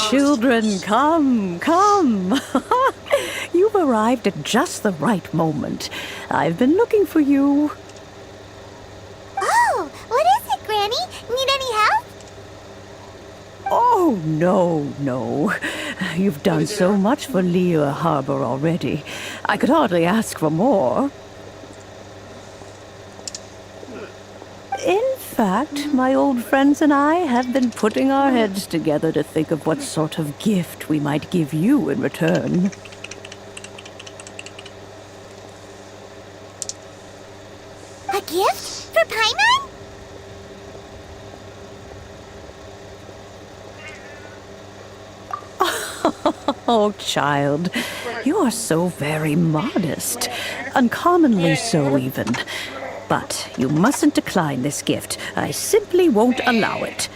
Children, come, come. You've arrived at just the right moment. I've been looking for you. Oh, what is it, Granny? Need any help? Oh, no. You've done so much for Lea Harbor already. I could hardly ask for more. In fact, my old friends and I have been putting our heads together to think of what sort of gift we might give you in return. A gift? For Paimon? Oh, child, you are so very modest. Uncommonly so, even. But you mustn't decline this gift. I simply won't allow it.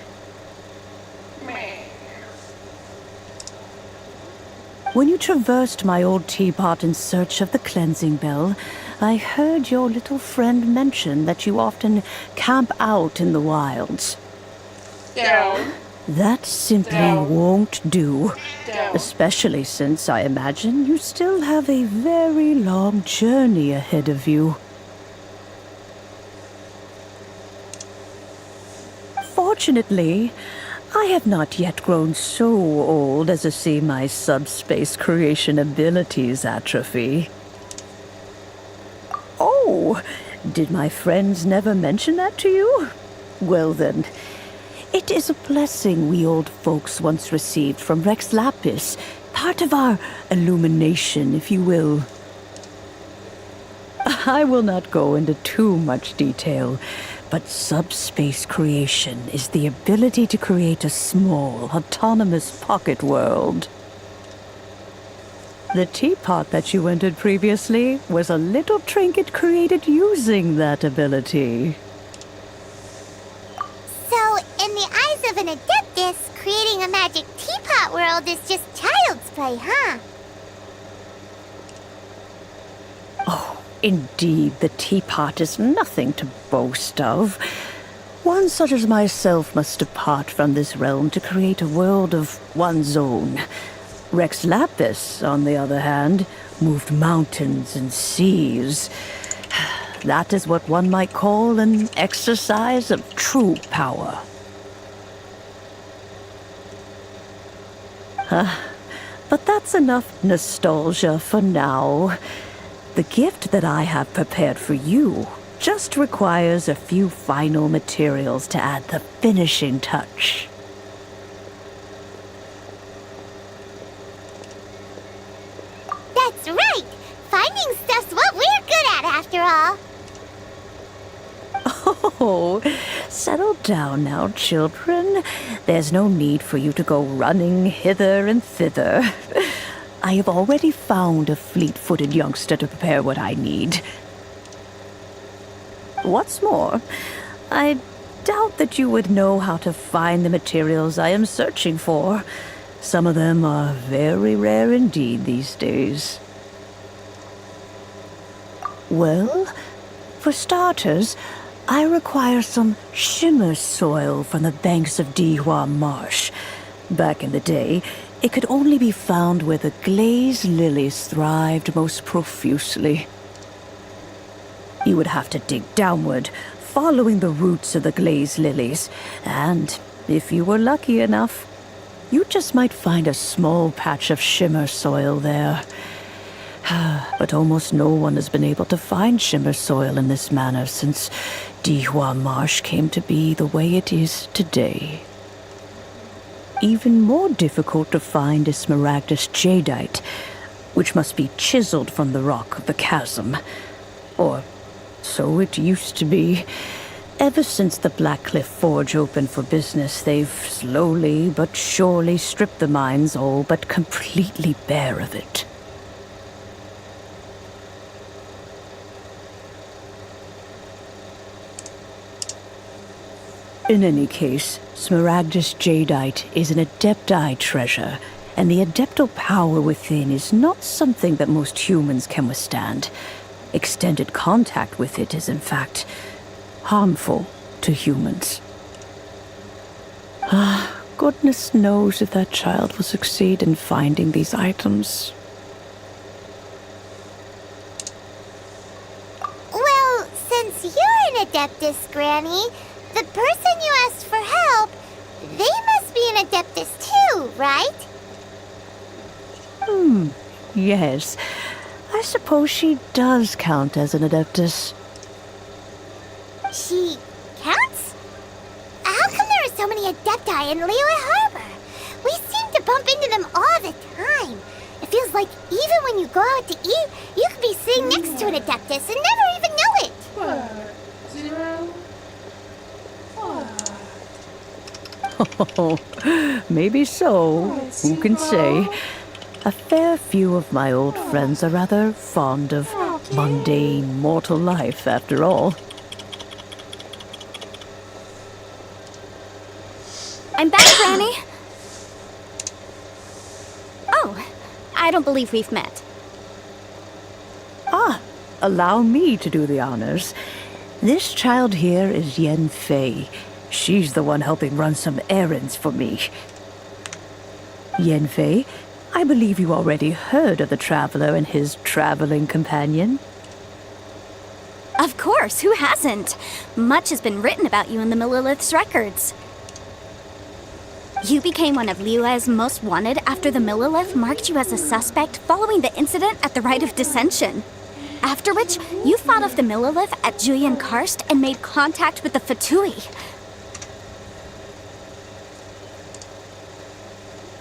When you traversed my old teapot in search of the cleansing bell, I heard your little friend mention that you often camp out in the wilds. Down. That simply won't do. Especially since I imagine you still have a very long journey ahead of you. Fortunately, I have not yet grown so old as to see my subspace creation abilities atrophy. Oh, did my friends never mention that to you? Well then, it is a blessing we old folks once received from Rex Lapis, part of our illumination, if you will. I will not go into too much detail, but subspace creation is the ability to create a small, autonomous pocket world. The teapot that you entered previously was a little trinket created using that ability. So, in the eyes of an adeptus, creating a magic teapot world is just child's play, huh? Oh, indeed, the teapot is nothing to boast of. One such as myself must depart from this realm to create a world of one's own. Rex Lapis, on the other hand, moved mountains and seas. That is what one might call an exercise of true power. But that's enough nostalgia for now. The gift that I have prepared for you just requires a few final materials to add the finishing touch. That's right! Finding stuff's what we're good at, after all. Oh, settle down now, children. There's no need for you to go running hither and thither. I have already found a fleet-footed youngster to prepare what I need. What's more, I doubt that you would know how to find the materials I am searching for. Some of them are very rare indeed these days. Well, for starters, I require some shimmer soil from the banks of Dihua Marsh. Back in the day, it could only be found where the glazed lilies thrived most profusely. You would have to dig downward, following the roots of the glazed lilies, and if you were lucky enough, you just might find a small patch of shimmer soil there. But almost no one has been able to find shimmer soil in this manner since Dihua Marsh came to be the way it is today. Even more difficult to find is smaragdus jadeite, which must be chiseled from the rock of the chasm. Or so it used to be. Ever since the Blackcliff Forge opened for business, they've slowly but surely stripped the mines all but completely bare of it. In any case, Smaragdus Jadeite is an Adepti treasure, and the Adeptal power within is not something that most humans can withstand. Extended contact with it is, in fact, harmful to humans. Goodness knows if that child will succeed in finding these items. Well, since you're an Adeptus, Granny, the person you asked for help, they must be an Adeptus too, right? Yes. I suppose she does count as an Adeptus. She counts? How come there are so many Adepti in Liyue Harbor? We seem to bump into them all the time. It feels like even when you go out to eat, you could be sitting next to an Adeptus and never even know it. What? 0? Oh, maybe so. Who can say? A fair few of my old friends are rather fond of mundane mortal life, after all. I'm back, Granny. Oh, I don't believe we've met. Allow me to do the honors. This child here is Yen Fei. She's the one helping run some errands for me. Yen Fei, I believe you already heard of the Traveler and his traveling companion. Of course, who hasn't? Much has been written about you in the Millilith's records. You became one of Liyue's most wanted after the Millilith marked you as a suspect following the incident at the Rite of Dissension. After which, you fought off the Millilith at Julian Karst and made contact with the Fatui.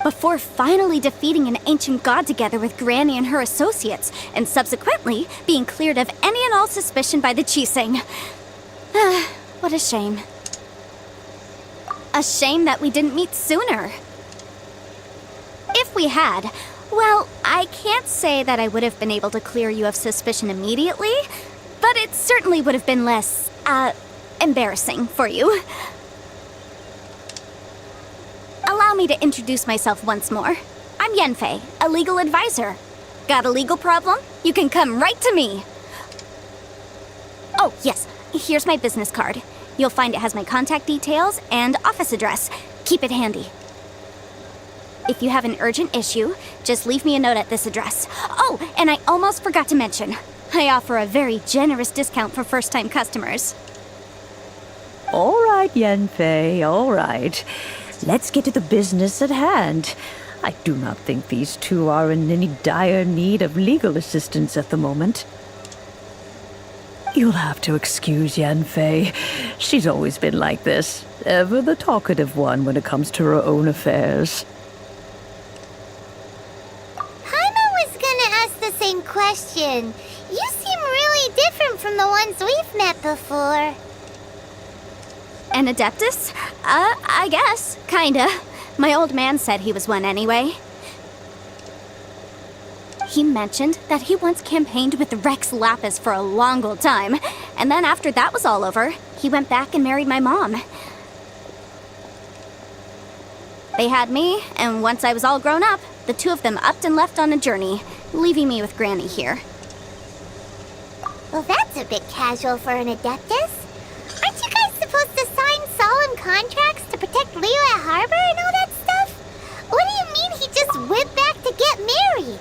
Before finally defeating an ancient god together with Granny and her associates, and subsequently being cleared of any and all suspicion by the Chiseng. What a shame. A shame that we didn't meet sooner. If we had, well, I can't say that I would have been able to clear you of suspicion immediately, but it certainly would have been less, embarrassing for you. Allow me to introduce myself once more. I'm Yenfei, a legal advisor. Got a legal problem? You can come right to me. Oh, yes, here's my business card. You'll find it has my contact details and office address. Keep it handy. If you have an urgent issue, just leave me a note at this address. Oh, and I almost forgot to mention, I offer a very generous discount for first-time customers. All right, Yenfei, all right. Let's get to the business at hand. I do not think these two are in any dire need of legal assistance at the moment. You'll have to excuse Yenfei. She's always been like this, ever the talkative one when it comes to her own affairs. Paimon was gonna ask the same question. You seem really different from the ones we've met before. An Adeptus? I guess. Kinda. My old man said he was one anyway. He mentioned that he once campaigned with Rex Lapis for a long old time, and then after that was all over, he went back and married my mom. They had me, and once I was all grown up, the two of them upped and left on a journey, leaving me with Granny here. Well, that's a bit casual for an Adeptus. Aren't you guys supposed to sign solemn contracts to protect Liyue Harbor and all that stuff? What do you mean he just went back to get married?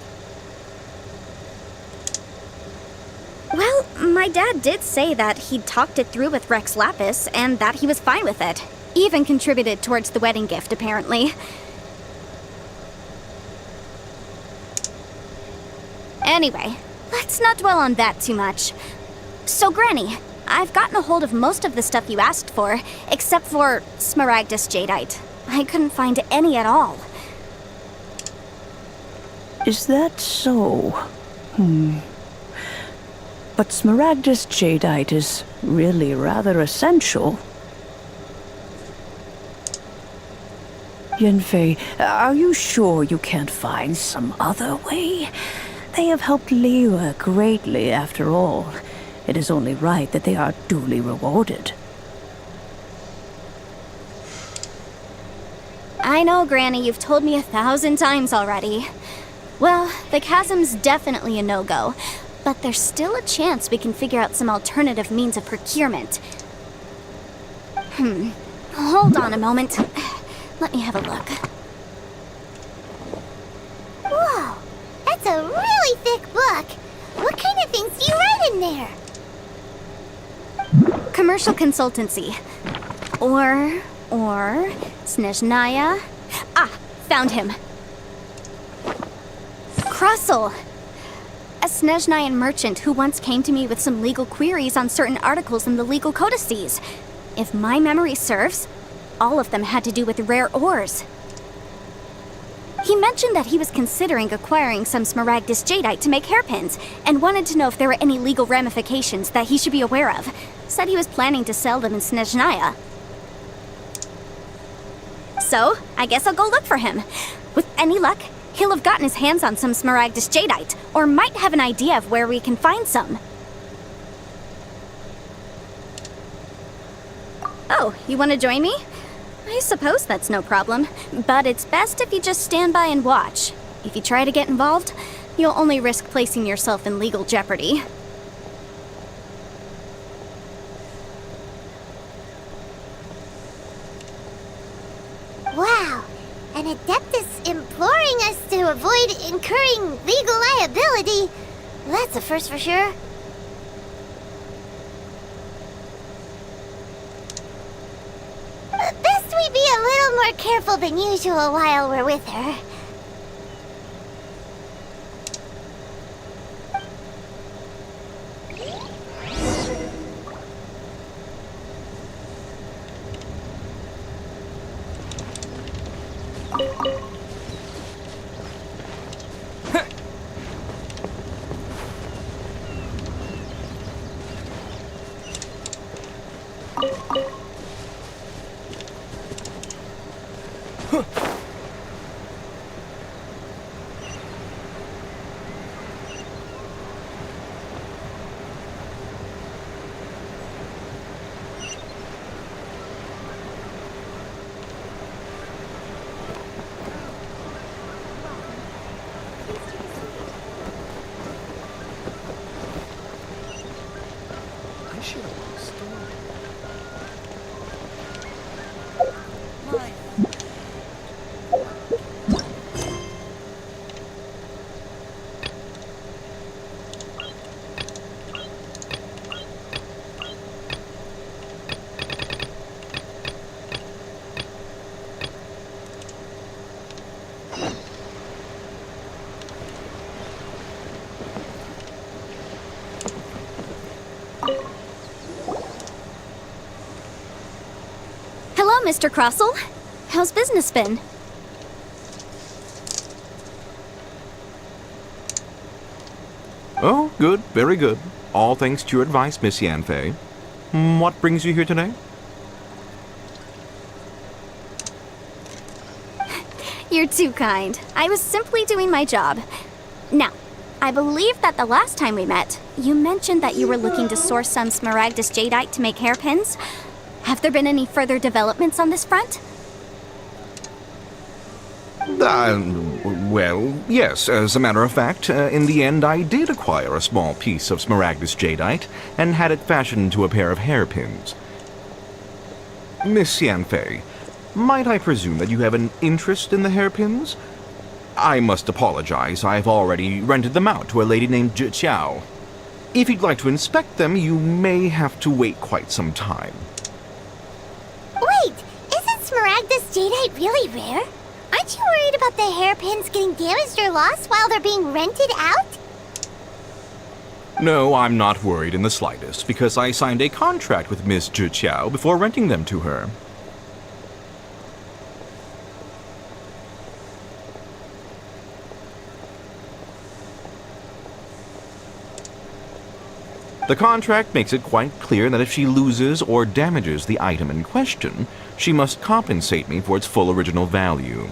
Well, my dad did say that he'd talked it through with Rex Lapis and that he was fine with it. Even contributed towards the wedding gift, apparently. Anyway, let's not dwell on that too much. So, Granny, I've gotten a hold of most of the stuff you asked for, except for Smaragdus Jadeite. I couldn't find any at all. Is that so? But Smaragdus jadeite is really rather essential. Yanfei, are you sure you can't find some other way? They have helped Liwa greatly, after all. It is only right that they are duly rewarded. I know, Granny, you've told me 1,000 times already. Well, the chasm's definitely a no-go, but there's still a chance we can figure out some alternative means of procurement. Hold on a moment. Let me have a look. Whoa, that's a really thick book. What kind of things do you write in there? Commercial consultancy. Or Snezhnaya. Ah, found him. Krusel. A Snezhnayan merchant who once came to me with some legal queries on certain articles in the legal codices. If my memory serves, all of them had to do with rare ores. He mentioned that he was considering acquiring some Smaragdus jadeite to make hairpins, and wanted to know if there were any legal ramifications that he should be aware of. Said he was planning to sell them in Snezhnaya. So, I guess I'll go look for him. With any luck, he'll have gotten his hands on some Smaragdus jadeite, or might have an idea of where we can find some. Oh, you want to join me? I suppose that's no problem, but it's best if you just stand by and watch. If you try to get involved, you'll only risk placing yourself in legal jeopardy. Wow, an Adeptus imploring us to avoid incurring legal liability. That's a first for sure. Best we be a little more careful than usual while we're with her. Hello, Mr. Krusel. How's business been? Oh, good, very good. All thanks to your advice, Miss Yanfei. What brings you here today? You're too kind. I was simply doing my job. Now, I believe that the last time we met, you mentioned that you were looking to source some Smaragdus jadeite to make hairpins. Have there been any further developments on this front? Well, yes, as a matter of fact, in the end I did acquire a small piece of Smaragdus jadeite and had it fashioned into a pair of hairpins. Miss Yanfei, might I presume that you have an interest in the hairpins? I must apologize, I've already rented them out to a lady named Zhi Qiao. If you'd like to inspect them, you may have to wait quite some time. Wait, isn't Smaragdus jadeite really rare? Aren't you worried about the hairpins getting damaged or lost while they're being rented out? No, I'm not worried in the slightest, because I signed a contract with Miss Zhi Qiao before renting them to her. The contract makes it quite clear that if she loses or damages the item in question, she must compensate me for its full original value.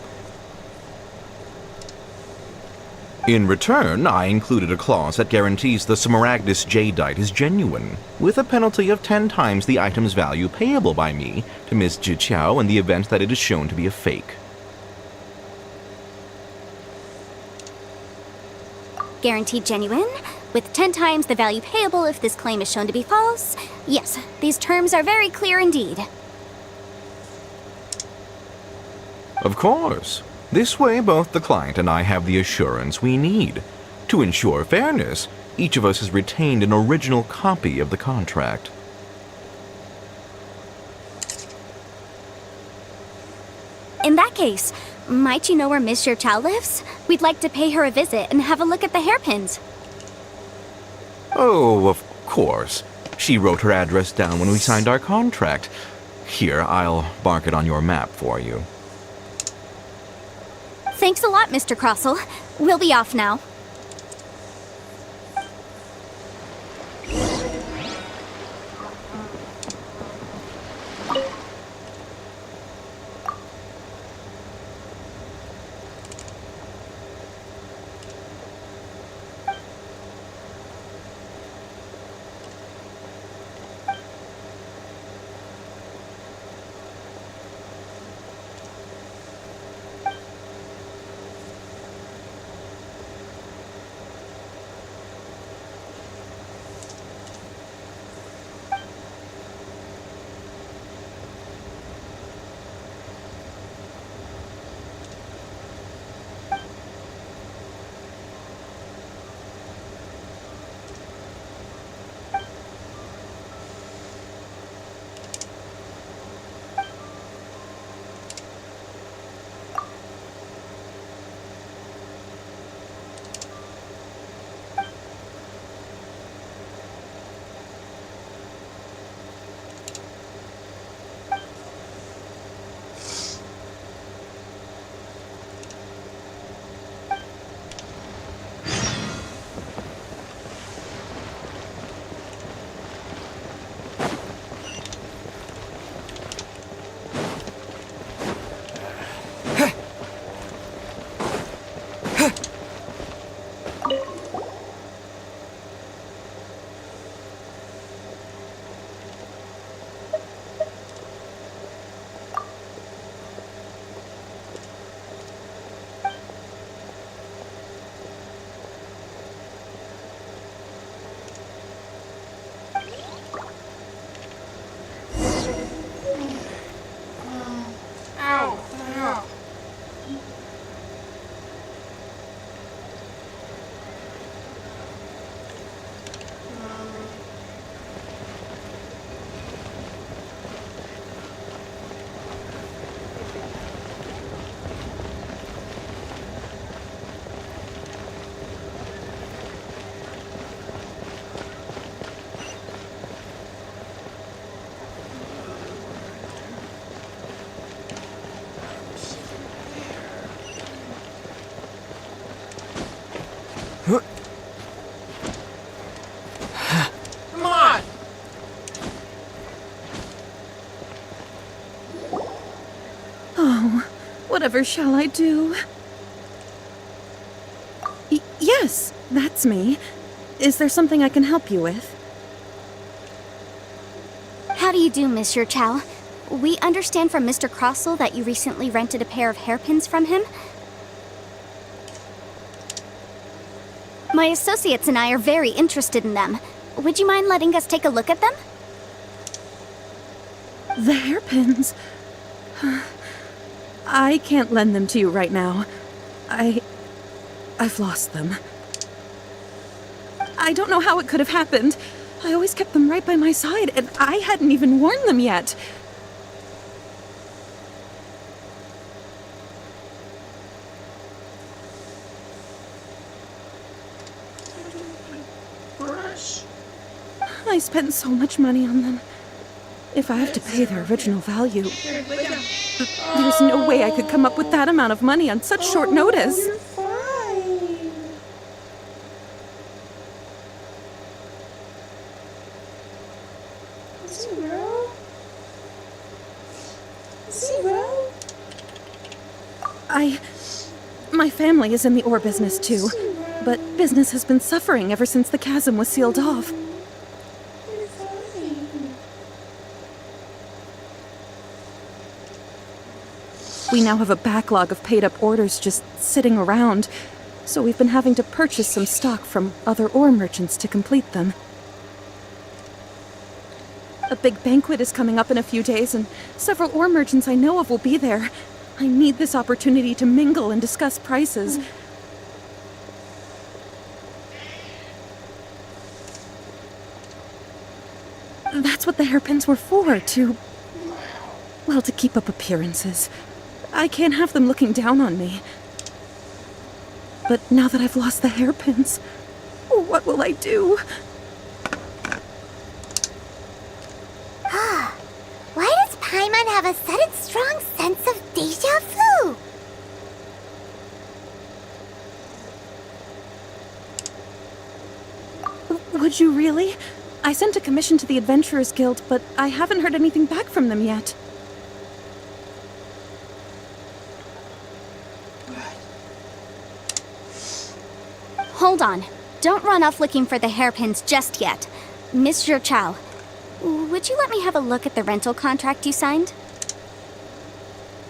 In return, I included a clause that guarantees the Smaragdus jadeite is genuine, with a penalty of 10 times the item's value payable by me to Ms. Jiqiao in the event that it is shown to be a fake. Guaranteed genuine, with 10 times the value payable if this claim is shown to be false. Yes, these terms are very clear indeed. Of course. This way, both the client and I have the assurance we need. To ensure fairness, each of us has retained an original copy of the contract. In that case, might you know where Miss Jiqiao lives? We'd like to pay her a visit and have a look at the hairpins. Oh, of course. She wrote her address down when we signed our contract. Here, I'll mark it on your map for you. Thanks a lot, Mr. Crossell. We'll be off now. Come on! Oh, whatever shall I do? Yes, that's me. Is there something I can help you with? How do you do, Miss Jiqiao? We understand from Mr. Crossell that you recently rented a pair of hairpins from him. My associates and I are very interested in them. Would you mind letting us take a look at them? The hairpins? I can't lend them to you right now. I've lost them. I don't know how it could have happened. I always kept them right by my side, and I hadn't even worn them yet. Brush. I spent so much money on them. If I have to pay their original value, there's no way I could come up with that amount of money on such short notice. You're fine. Zero. Zero. My family is in the ore business too, but business has been suffering ever since the chasm was sealed off. We now have a backlog of paid-up orders just sitting around, so we've been having to purchase some stock from other ore merchants to complete them. A big banquet is coming up in a few days, and several ore merchants I know of will be there. I need this opportunity to mingle and discuss prices. That's what the hairpins were for, to keep up appearances. I can't have them looking down on me. But now that I've lost the hairpins, what will I do? Why does Paimon have a sudden strong sense of deja vu? Would you really? I sent a commission to the Adventurers Guild, but I haven't heard anything back from them yet. Hold on. Don't run off looking for the hairpins just yet. Miss Chow, would you let me have a look at the rental contract you signed?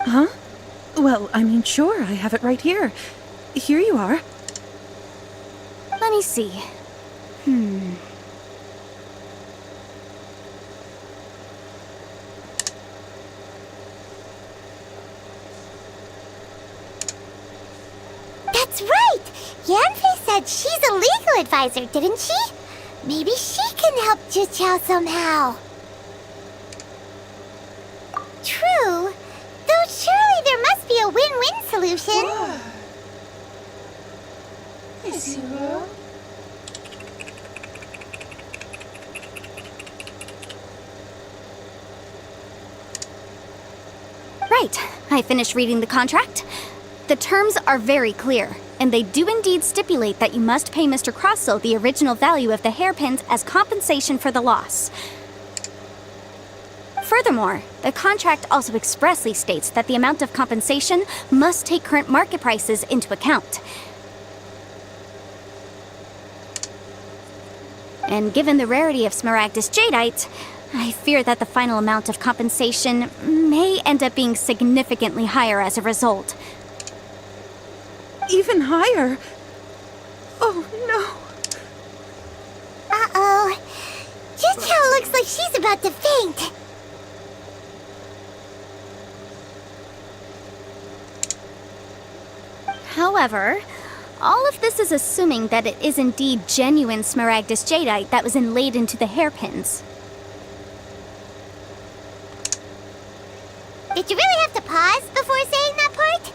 Huh? Well, I mean, sure, I have it right here. Here you are. Let me see. That's right! Yanfei said she's a legal advisor, didn't she? Maybe she can help Jichao somehow. True. Though surely there must be a win-win solution. Hey, Zero. Right. I finished reading the contract. The terms are very clear, and they do indeed stipulate that you must pay Mr. Crossell the original value of the hairpins as compensation for the loss. Furthermore, the contract also expressly states that the amount of compensation must take current market prices into account. And given the rarity of Smaragdus Jadeite, I fear that the final amount of compensation may end up being significantly higher as a result. Even higher? Oh, no. Uh-oh. Jichao looks like she's about to faint. However, all of this is assuming that it is indeed genuine Smaragdus Jadeite that was inlaid into the hairpins. Did you really have to pause before saying that part?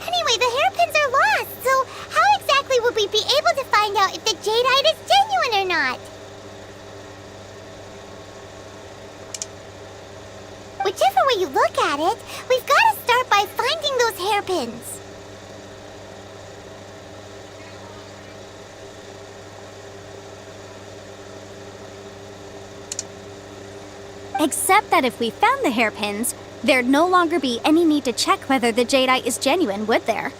Anyway, the hairpins are lost, so how exactly would we be able to find out if the jadeite is genuine or not? Whichever way you look at it, we've got to start by finding those hairpins. Except that if we found the hairpins, there'd no longer be any need to check whether the jadeite is genuine, would there?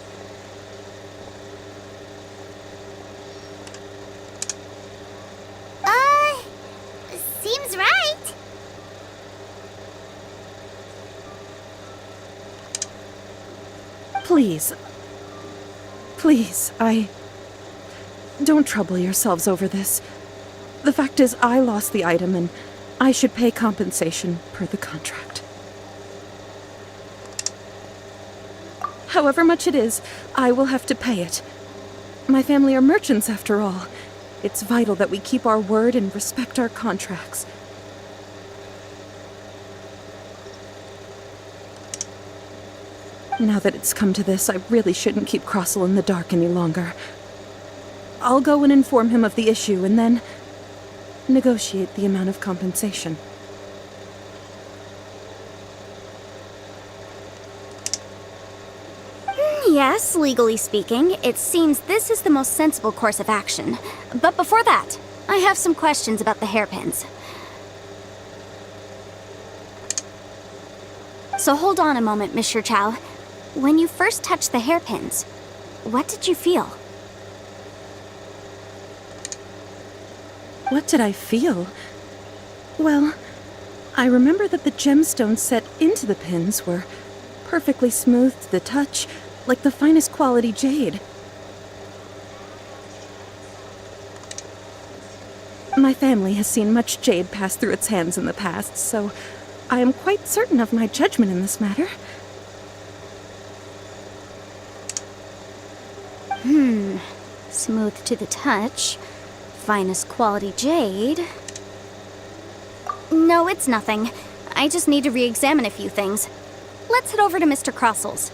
Seems right. Please. Please, Don't trouble yourselves over this. The fact is, I lost the item and I should pay compensation per the contract. However much it is, I will have to pay it. My family are merchants, after all. It's vital that we keep our word and respect our contracts. Now that it's come to this, I really shouldn't keep Crossell in the dark any longer. I'll go and inform him of the issue and then negotiate the amount of compensation. Yes, legally speaking, it seems this is the most sensible course of action. But before that, I have some questions about the hairpins. So hold on a moment, Mr. Chow. When you first touched the hairpins, what did you feel? What did I feel? Well, I remember that the gemstones set into the pins were perfectly smooth to the touch, like the finest quality jade. My family has seen much jade pass through its hands in the past, so I am quite certain of my judgment in this matter. Smooth to the touch. Finest quality jade. No, it's nothing. I just need to re-examine a few things. Let's head over to Mr. Crossel's.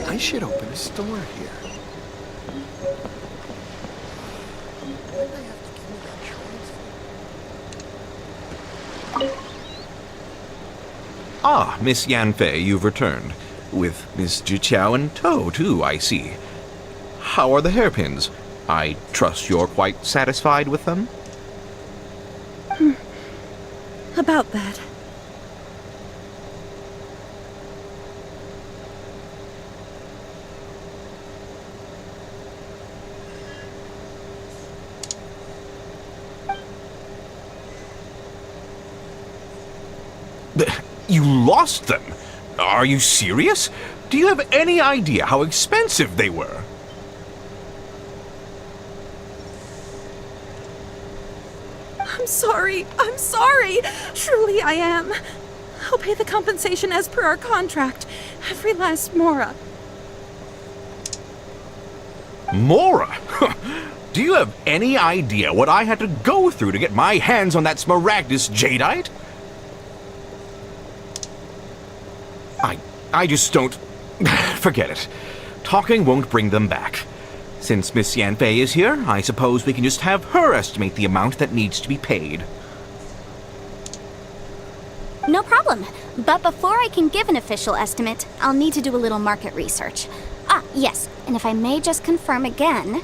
I should open a store here. Why do they have to give me that transfer? Ah, Miss Yanfei, you've returned. With Miss Jiqiao in tow, too, I see. How are the hairpins? I trust you're quite satisfied with them? About that. You lost them? Are you serious? Do you have any idea how expensive they were? I'm sorry. I'm sorry. Truly I am. I'll pay the compensation as per our contract. Every last mora. Mora? Do you have any idea what I had to go through to get my hands on that Smaragdus jadeite? I just don't... Forget it. Talking won't bring them back. Since Miss Yanfei is here, I suppose we can just have her estimate the amount that needs to be paid. No problem. But before I can give an official estimate, I'll need to do a little market research. Ah, yes, and if I may just confirm again,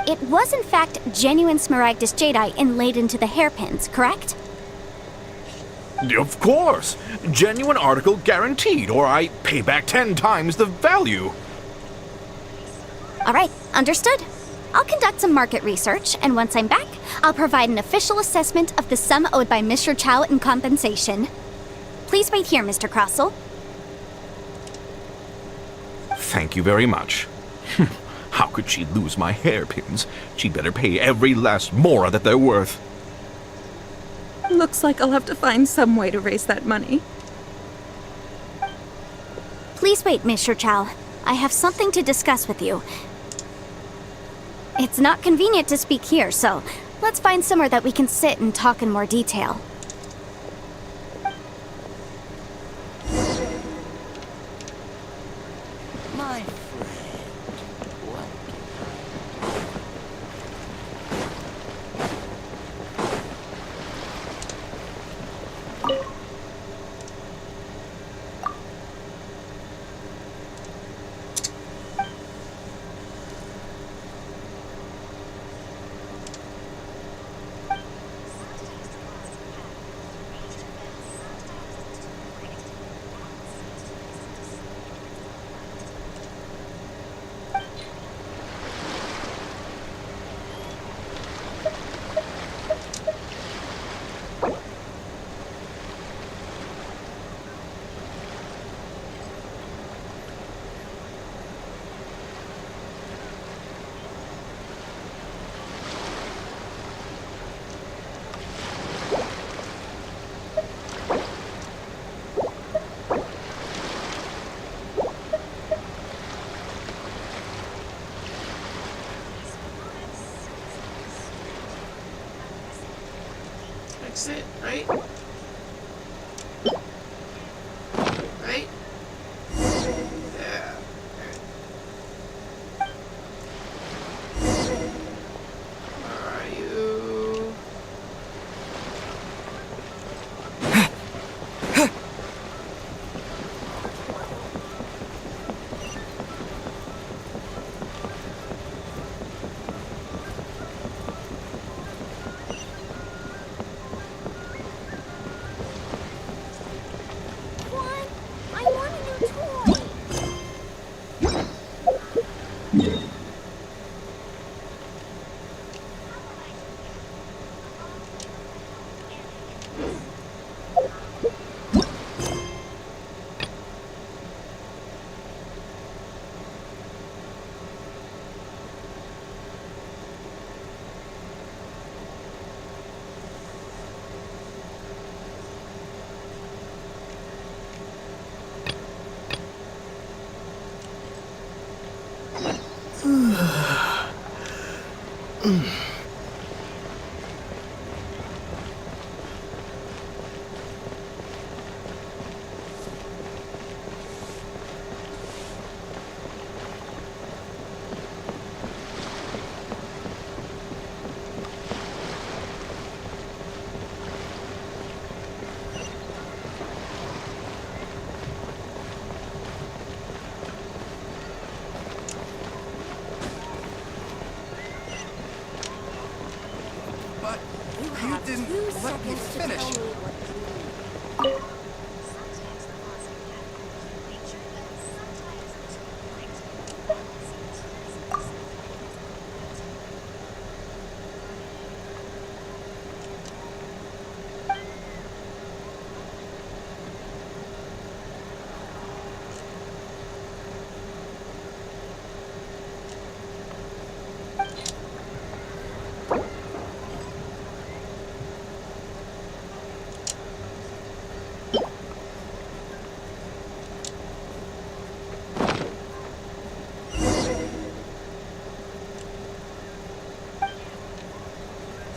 it was in fact genuine Smaragdus jadeite inlaid into the hairpins, correct? Of course! Genuine article guaranteed, or I pay back 10 times the value. All right, understood. I'll conduct some market research, and once I'm back, I'll provide an official assessment of the sum owed by Mr. Chow in compensation. Please wait here, Mr. Crossell. Thank you very much. How could she lose my hairpins? She'd better pay every last mora that they're worth. Looks like I'll have to find some way to raise that money. Please wait, Mr. Chow. I have something to discuss with you. It's not convenient to speak here, so let's find somewhere that we can sit and talk in more detail. My friend, what? Exit, right? Right? Yeah. Where are you? I want a new toy. But you didn't let me finish.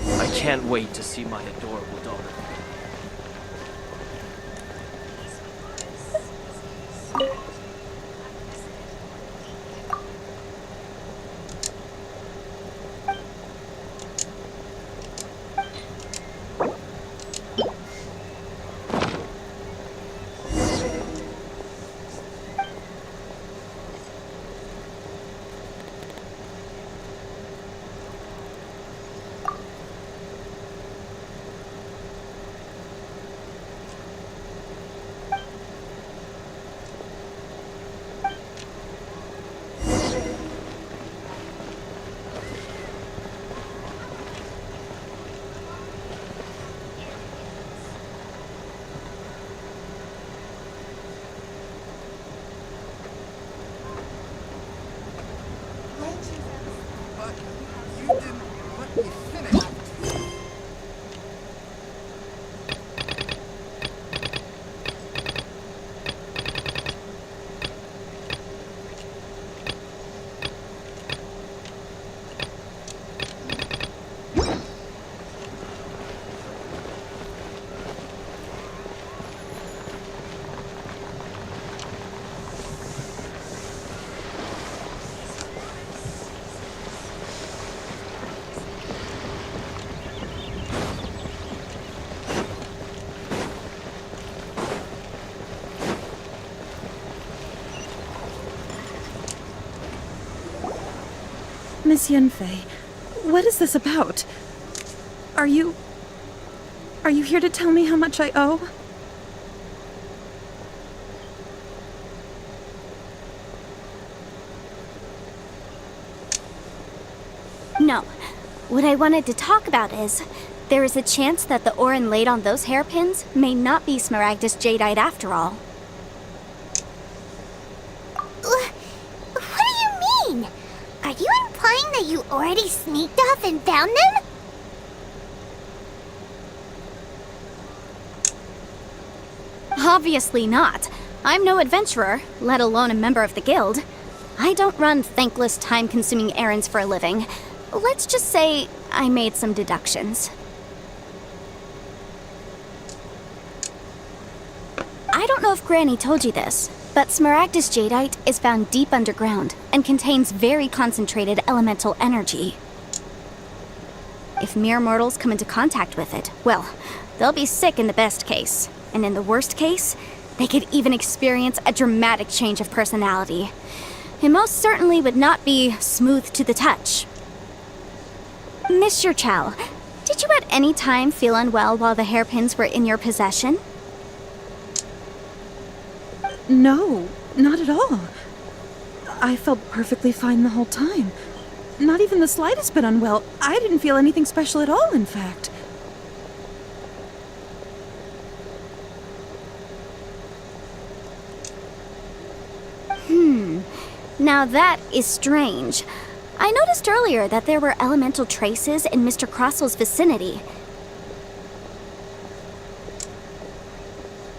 I can't wait to see my adorable daughter. Miss Yanfei, what is this about? Are you here to tell me how much I owe? No. What I wanted to talk about is, there is a chance that the Orin laid on those hairpins may not be Smaragdus Jadeite after all. What do you mean? Are you implying that you already sneaked off and found them? Obviously not. I'm no adventurer, let alone a member of the guild. I don't run thankless, time-consuming errands for a living. Let's just say I made some deductions. I don't know if Granny told you this, but Smaragdus Jadeite is found deep underground and contains very concentrated elemental energy. If mere mortals come into contact with it, well, they'll be sick in the best case. And in the worst case, they could even experience a dramatic change of personality. It most certainly would not be smooth to the touch. Mr. Chow, did you at any time feel unwell while the hairpins were in your possession? No, not at all. I felt perfectly fine the whole time. Not even the slightest bit unwell. I didn't feel anything special at all, in fact. Now that is strange. I noticed earlier that there were elemental traces in Mr. Crossel's vicinity.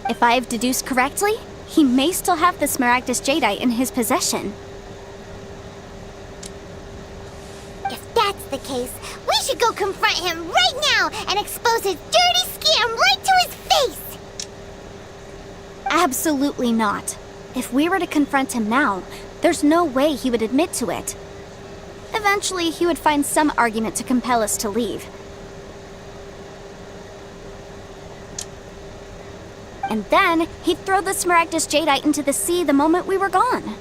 If I've deduced correctly, he may still have the Smaragdus Jadeite in his possession. If that's the case, we should go confront him right now and expose his dirty scam right to his face! Absolutely not. If we were to confront him now, there's no way he would admit to it. Eventually, he would find some argument to compel us to leave. And then, he'd throw the Smaragdus Jadeite into the sea the moment we were gone.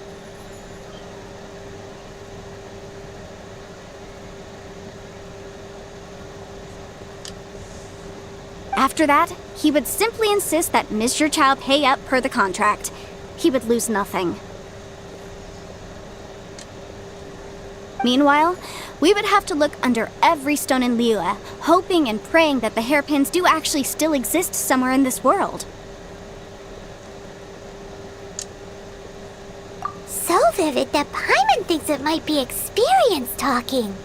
After that, he would simply insist that Mr. Chow pay up per the contract. He would lose nothing. Meanwhile, we would have to look under every stone in Liyue, hoping and praying that the hairpins do actually still exist somewhere in this world. So vivid that Paimon thinks it might be experience talking.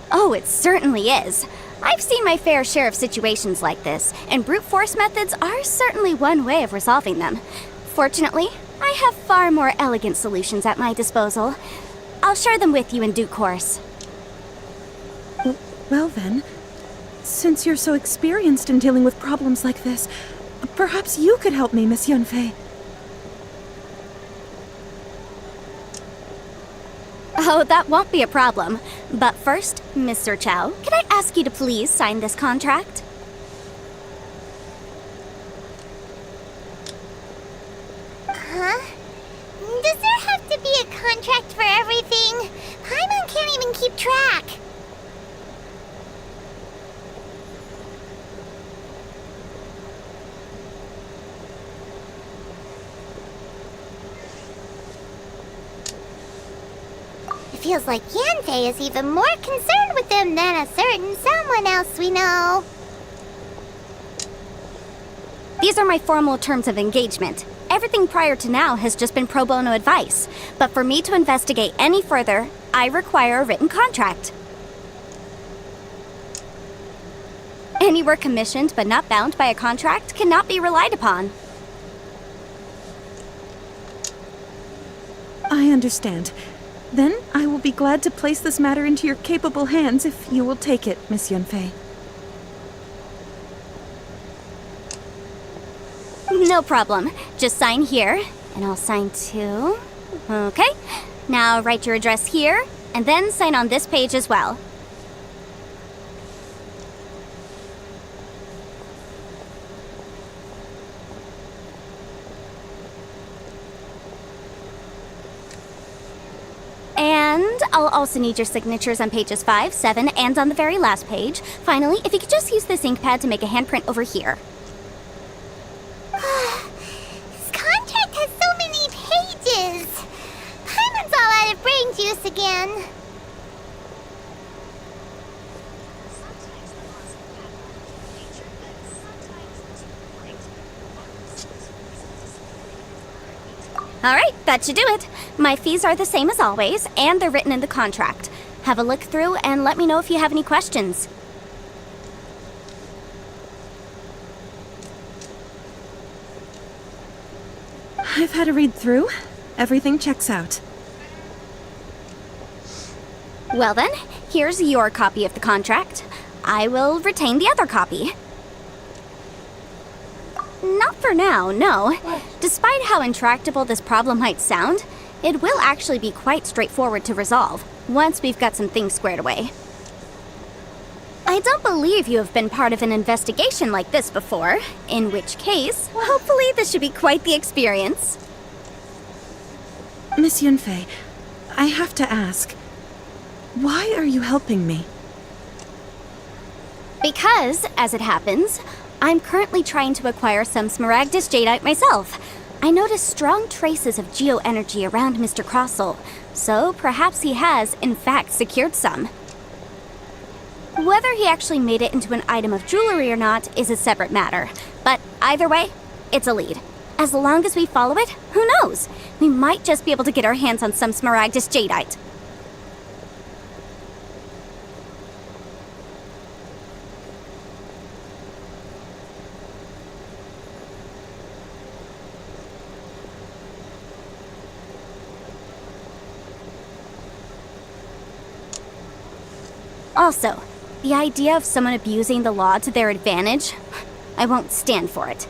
Oh, it certainly is. I've seen my fair share of situations like this, and brute force methods are certainly one way of resolving them. Fortunately, I have far more elegant solutions at my disposal. I'll share them with you in due course. Well then, since you're so experienced in dealing with problems like this, perhaps you could help me, Miss Yunfei. Oh, that won't be a problem. But first, Mr. Chow, could I ask you to please sign this contract? Huh? Does there have to be a contract for everything? Paimon can't even keep track. It feels like Yanfei is even more concerned with them than a certain someone else we know. These are my formal terms of engagement. Everything prior to now has just been pro bono advice. But for me to investigate any further, I require a written contract. Any work commissioned but not bound by a contract cannot be relied upon. I understand. Then I will be glad to place this matter into your capable hands if you will take it, Miss Yunfei. No problem. Just sign here, and I'll sign too. Okay. Now write your address here, and then sign on this page as well. And I'll also need your signatures on pages 5, 7, and on the very last page. Finally, if you could just use this ink pad to make a handprint over here. This contract has so many pages. Paimon's all out of brain juice again. Alright, that should do it. My fees are the same as always, and they're written in the contract. Have a look through and let me know if you have any questions. I've had a read through. Everything checks out. Well then, here's your copy of the contract. I will retain the other copy. Not for now, no. Despite how intractable this problem might sound, it will actually be quite straightforward to resolve, once we've got some things squared away. I don't believe you have been part of an investigation like this before, in which case, hopefully this should be quite the experience. Miss Yunfei, I have to ask, why are you helping me? Because, as it happens, I'm currently trying to acquire some Smaragdus Jadeite myself. I noticed strong traces of geoenergy around Mr. Crossell, so perhaps he has, in fact, secured some. Whether he actually made it into an item of jewelry or not is a separate matter, but either way, it's a lead. As long as we follow it, who knows? We might just be able to get our hands on some Smaragdus Jadeite. Also, the idea of someone abusing the law to their advantage, I won't stand for it.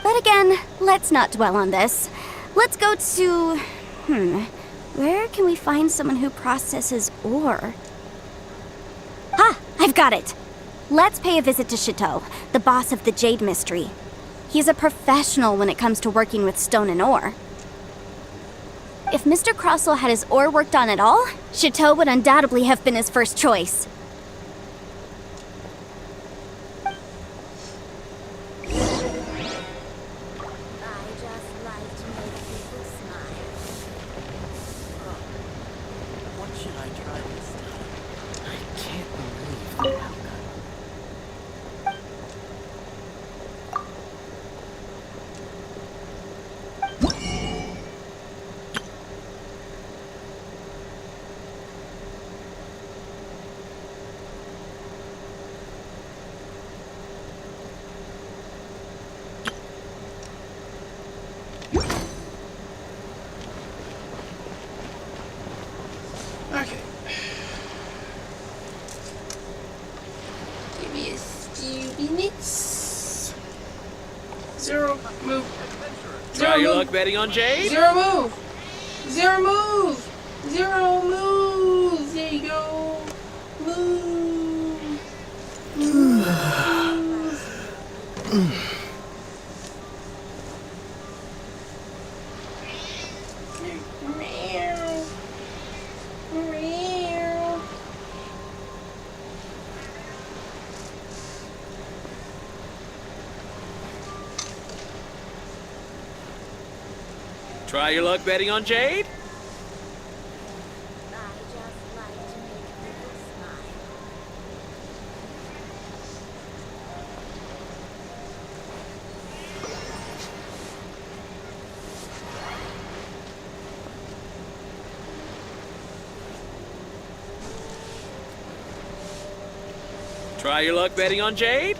But again, let's not dwell on this. Let's go to... where can we find someone who processes ore? Ah, I've got it! Let's pay a visit to Chateau, the boss of the Jade Mystery. He's a professional when it comes to working with stone and ore. If Mr. Crossell had his ore worked on at all, Chateau would undoubtedly have been his first choice. What should I try this time? I can't believe the outcome. Okay. Give me a few minutes. Zero move. Try your luck betting on Jade? Zero move. Zero move. Zero move. There you go. Move. Meow. Meow. Try your luck betting on Jade? Try your luck betting on Jade?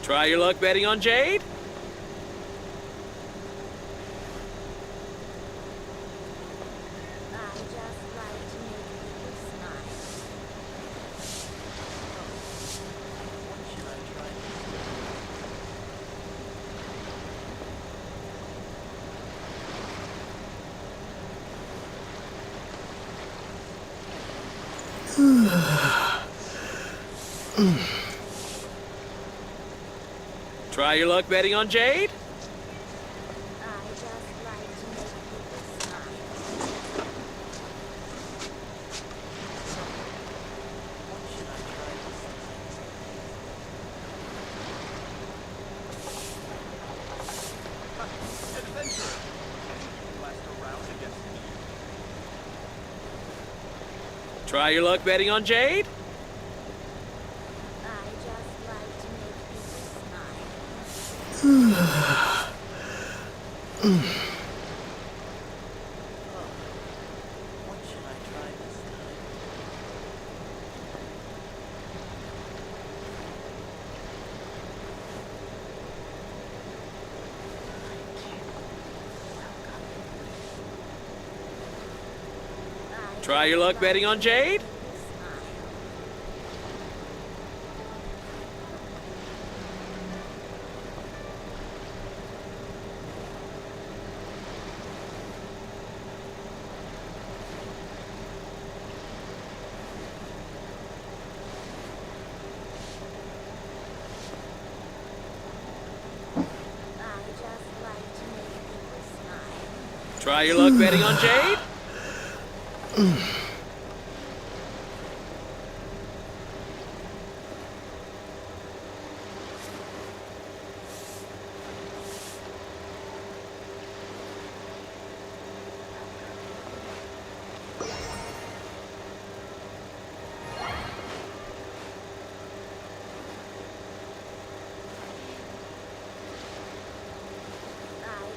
Try your luck betting on Jade? Try your luck betting on Jade? I just like to make people smile. What should I try this time? Adventurer! Last around against me. Try your luck betting on Jade? I just like to make people smile. What should I try this time? Try your luck betting on Jade? I just like to make people smile. Try your luck betting on Jade? I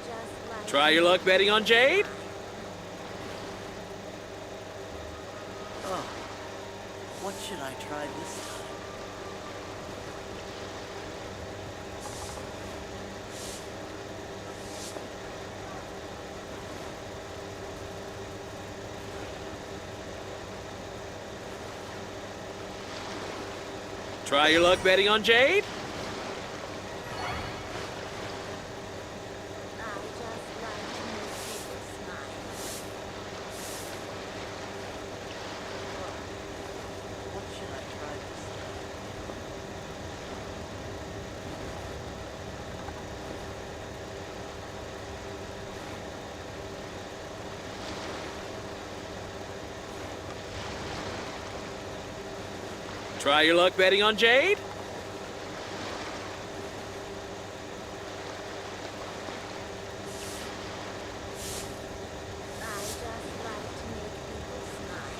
just like Try your luck betting on Jade? Oh, what should I try this time? Try your luck betting on Jade? I just like to make people smile.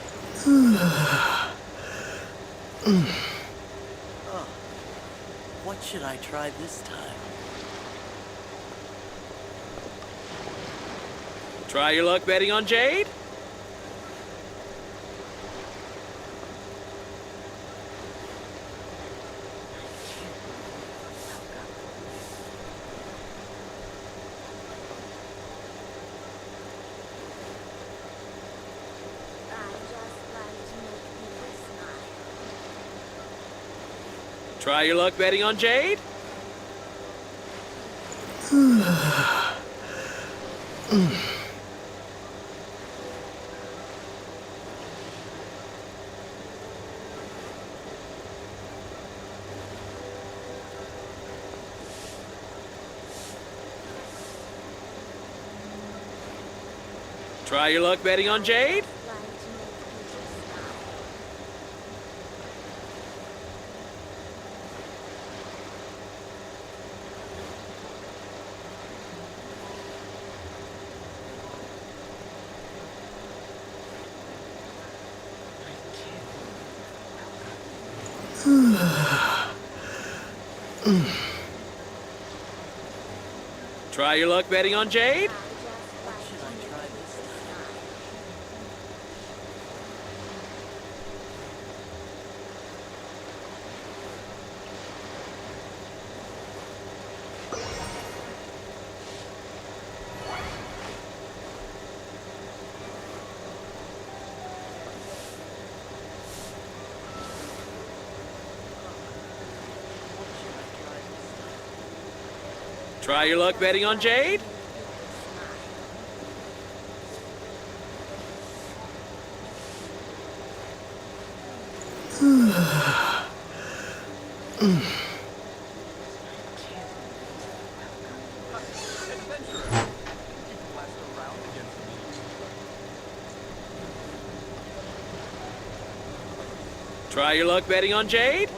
What should I try this time? Try your luck betting on Jade? I just like to make people smile. Oh, what should I try this time? Try your luck betting on Jade? I just like to make people smile. Try your luck betting on Jade? Try your luck betting on Jade? Like to make people smile. Try your luck betting on Jade? I just like Should to I make try this people time? smile. What should I try this time? Try your luck betting on Jade? Try your luck betting on Jade?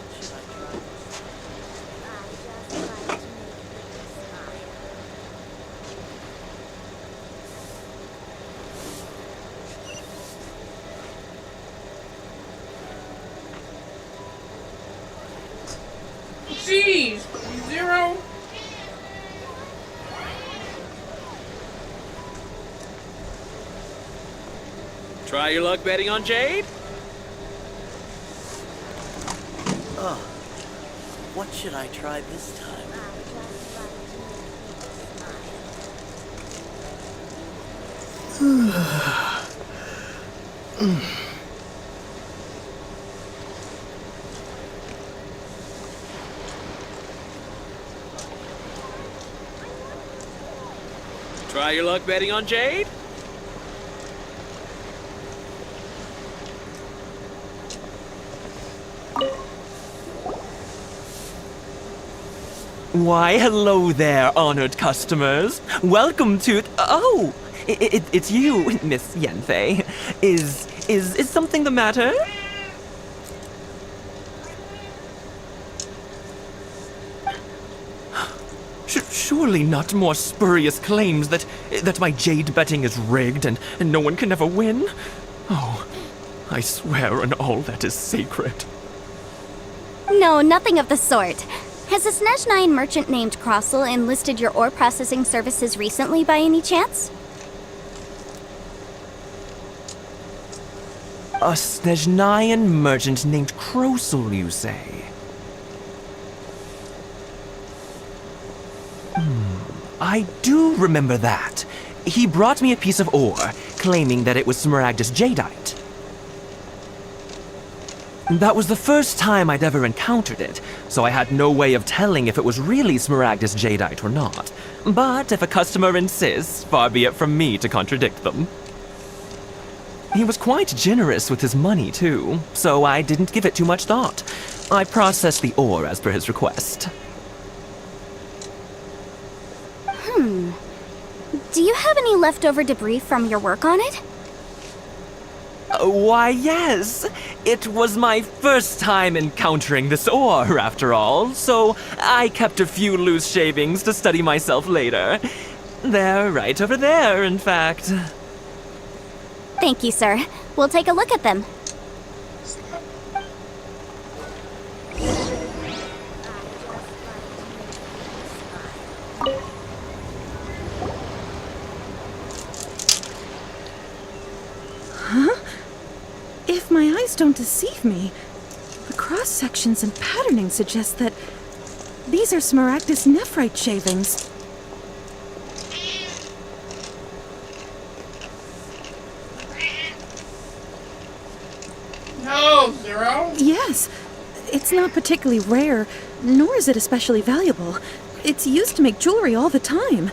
Jeez! 0. Try your luck betting on Jade? Oh, what should I try this time? Try your luck betting on Jade? Why, hello there, honored customers. Welcome to... Oh! It's you, Miss Yanfei. Is something the matter? Surely not more spurious claims that my jade betting is rigged and no one can ever win? Oh, I swear on all that is sacred. No, nothing of the sort. Has a Snezhnine merchant named Crossel enlisted your ore processing services recently by any chance? A Snezhnine merchant named Crossel, you say? I do remember that. He brought me a piece of ore, claiming that it was Smaragdus jadeite. That was the first time I'd ever encountered it, so I had no way of telling if it was really Smaragdus jadeite or not. But if a customer insists, far be it from me to contradict them. He was quite generous with his money, too, so I didn't give it too much thought. I processed the ore as per his request. Do you have any leftover debris from your work on it? Why, yes. It was my first time encountering this ore, after all, so I kept a few loose shavings to study myself later. They're right over there, in fact. Thank you, sir. We'll take a look at them. If my eyes don't deceive me, the cross-sections and patterning suggest that these are Smaragdus nephrite shavings. No, 0. Yes, it's not particularly rare, nor is it especially valuable. It's used to make jewelry all the time.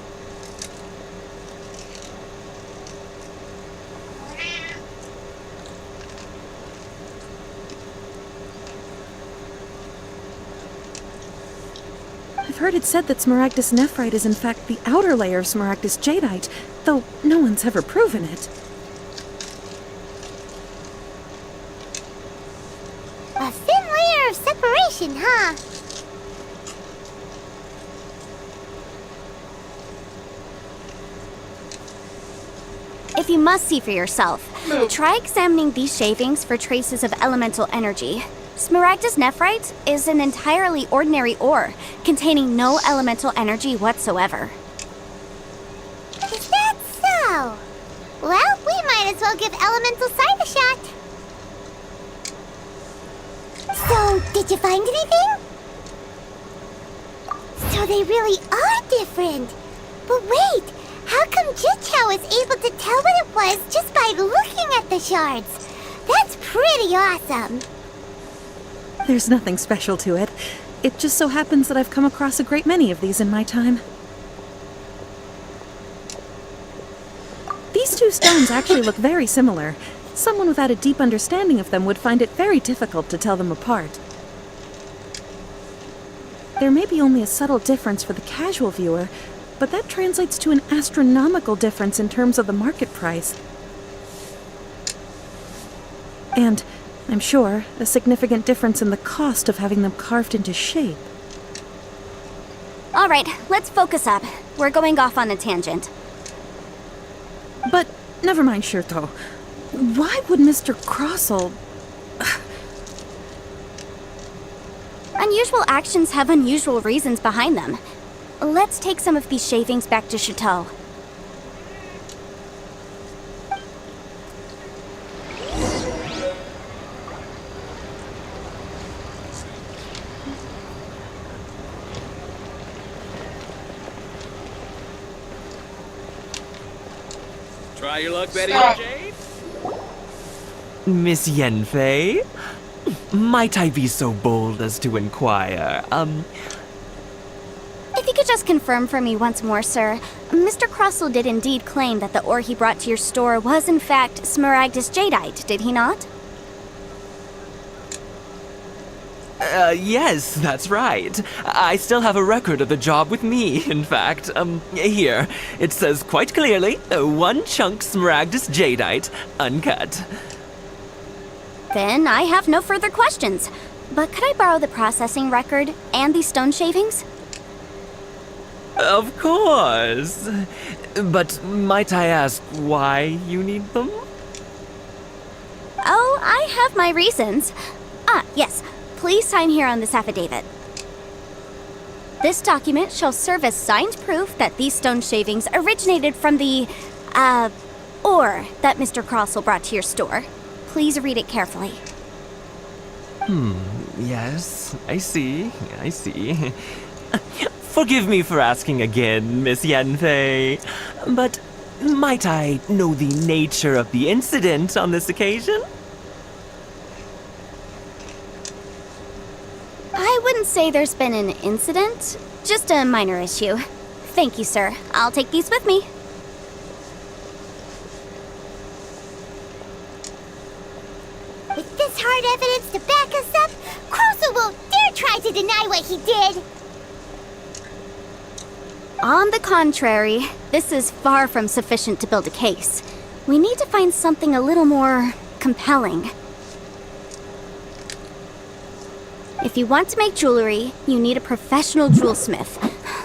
I've heard it said that Smaragdus nephrite is in fact the outer layer of Smaragdus jadeite, though no one's ever proven it. A thin layer of separation, huh? If you must see for yourself, try examining these shavings for traces of elemental energy. Smaragdus nephrite is an entirely ordinary ore, containing no elemental energy whatsoever. Is that so? Well, we might as well give elemental sight a shot. So, did you find anything? So they really are different. But wait, how come Jichao was able to tell what it was just by looking at the shards? That's pretty awesome. There's nothing special to it. It just so happens that I've come across a great many of these in my time. These two stones actually look very similar. Someone without a deep understanding of them would find it very difficult to tell them apart. There may be only a subtle difference for the casual viewer, but that translates to an astronomical difference in terms of the market price. And, I'm sure, a significant difference in the cost of having them carved into shape. All right, let's focus up. We're going off on a tangent. But, never mind, Shirto. Why would Mr. Crossell... Unusual actions have unusual reasons behind them. Let's take some of these shavings back to Chateau. Try your luck betting on Jade? Miss Yenfei? Might I be so bold as to inquire, If you could just confirm for me once more, sir. Mr. Crossell did indeed claim that the ore he brought to your store was in fact Smaragdus jadeite, did he not? Yes, that's right. I still have a record of the job with me, in fact. Here. It says quite clearly, 1 chunk Smaragdus jadeite, uncut. Then I have no further questions. But could I borrow the processing record and these stone shavings? Of course. But might I ask why you need them? Oh, I have my reasons. Ah, yes. Please sign here on this affidavit. This document shall serve as signed proof that these stone shavings originated from the, ore that Mr. Crossell brought to your store. Please read it carefully. Yes, I see. Forgive me for asking again, Miss Yenfei, but might I know the nature of the incident on this occasion? I wouldn't say there's been an incident, just a minor issue. Thank you, sir. I'll take these with me. With this hard evidence to back us up, Crossell won't dare try to deny what he did. On the contrary, this is far from sufficient to build a case. We need to find something a little more compelling. If you want to make jewelry, you need a professional jewelsmith.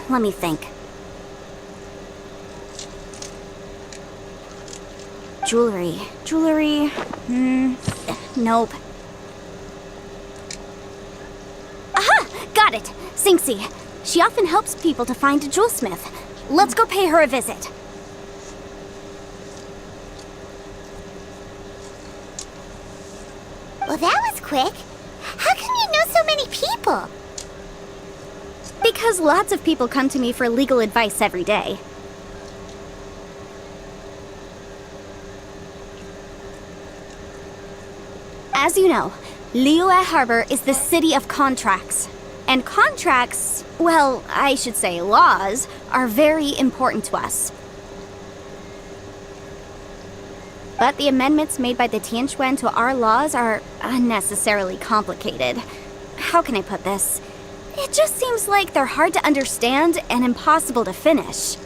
Let me think. Jewelry. Nope. Aha! Got it! Sinxie. She often helps people to find a jewelsmith. Let's go pay her a visit. Well, that was quick. How come you know so many people? Because lots of people come to me for legal advice every day. As you know, Liyue Harbor is the city of contracts. And contracts, well, I should say laws, are very important to us. But the amendments made by the Tianquan to our laws are unnecessarily complicated. How can I put this? It just seems like they're hard to understand and impossible to finish.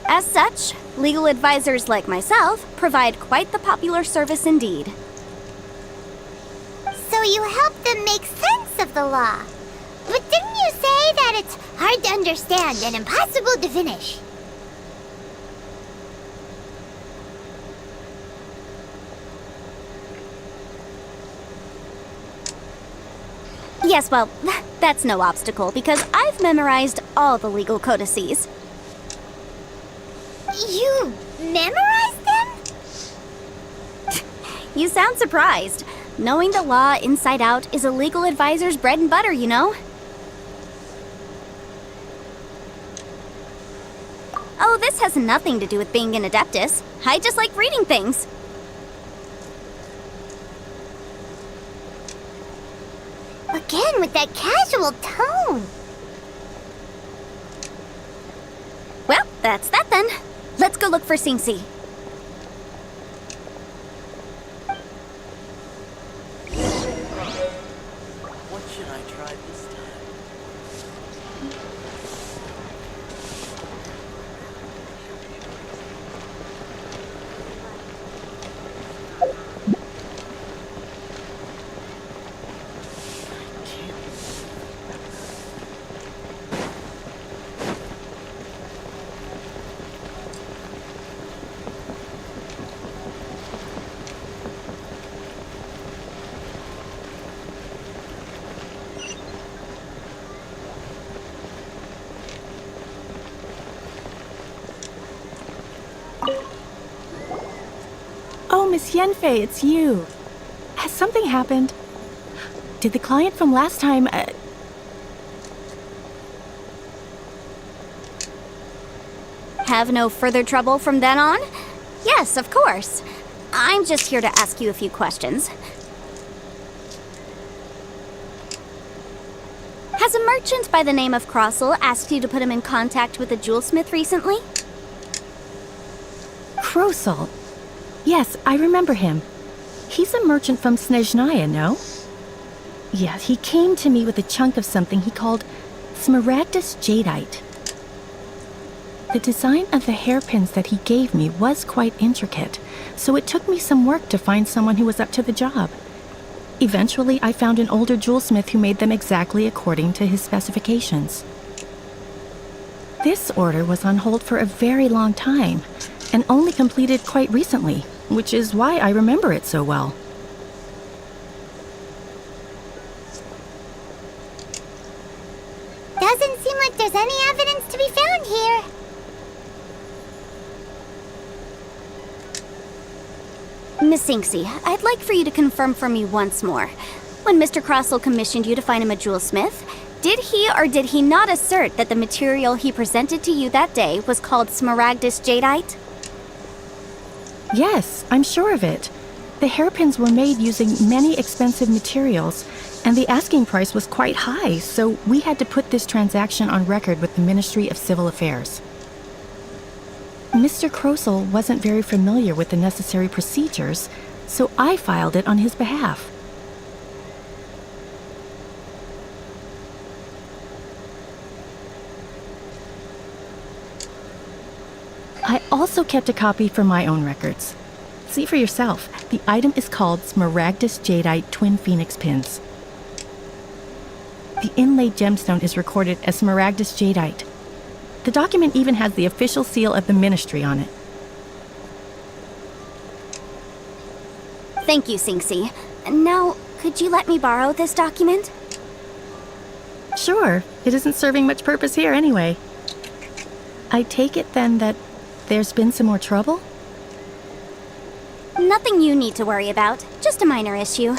As such, legal advisors like myself provide quite the popular service indeed. So you help them make sense of the law. But didn't you say that it's hard to understand and impossible to finish? Yes, well, that's no obstacle because I've memorized all the legal codices. You memorized them? You sound surprised. Knowing the law inside out is a legal advisor's bread and butter, you know? Oh, this has nothing to do with being an adeptus. I just like reading things. Again with that casual tone. That's that then. Let's go look for Singsi. What should I try this time? Oh, Miss Yenfei, it's you. Has something happened? Did the client from last time, Have no further trouble from then on? Yes, of course. I'm just here to ask you a few questions. Has a merchant by the name of Crossell asked you to put him in contact with a jewelsmith recently? Crossell? Yes, I remember him. He's a merchant from Snezhnaya, no? Yeah, he came to me with a chunk of something he called Smaragdus Jadeite. The design of the hairpins that he gave me was quite intricate, so it took me some work to find someone who was up to the job. Eventually, I found an older jewelsmith who made them exactly according to his specifications. This order was on hold for a very long time, and only completed quite recently, which is why I remember it so well. Doesn't seem like there's any evidence to be found here. Miss Singsi, I'd like for you to confirm for me once more. When Mr. Crossell commissioned you to find him a jewelsmith, did he or did he not assert that the material he presented to you that day was called Smaragdus Jadeite? Yes, I'm sure of it. The hairpins were made using many expensive materials, and the asking price was quite high, so we had to put this transaction on record with the Ministry of Civil Affairs. Mr. Crossell wasn't very familiar with the necessary procedures, so I filed it on his behalf. I also kept a copy for my own records. See for yourself, the item is called Smaragdus Jadeite Twin Phoenix Pins. The inlaid gemstone is recorded as Smaragdus Jadeite. The document even has the official seal of the ministry on it. Thank you, Singsi. Now, could you let me borrow this document? Sure, it isn't serving much purpose here anyway. I take it then that there's been some more trouble? Nothing you need to worry about, just a minor issue.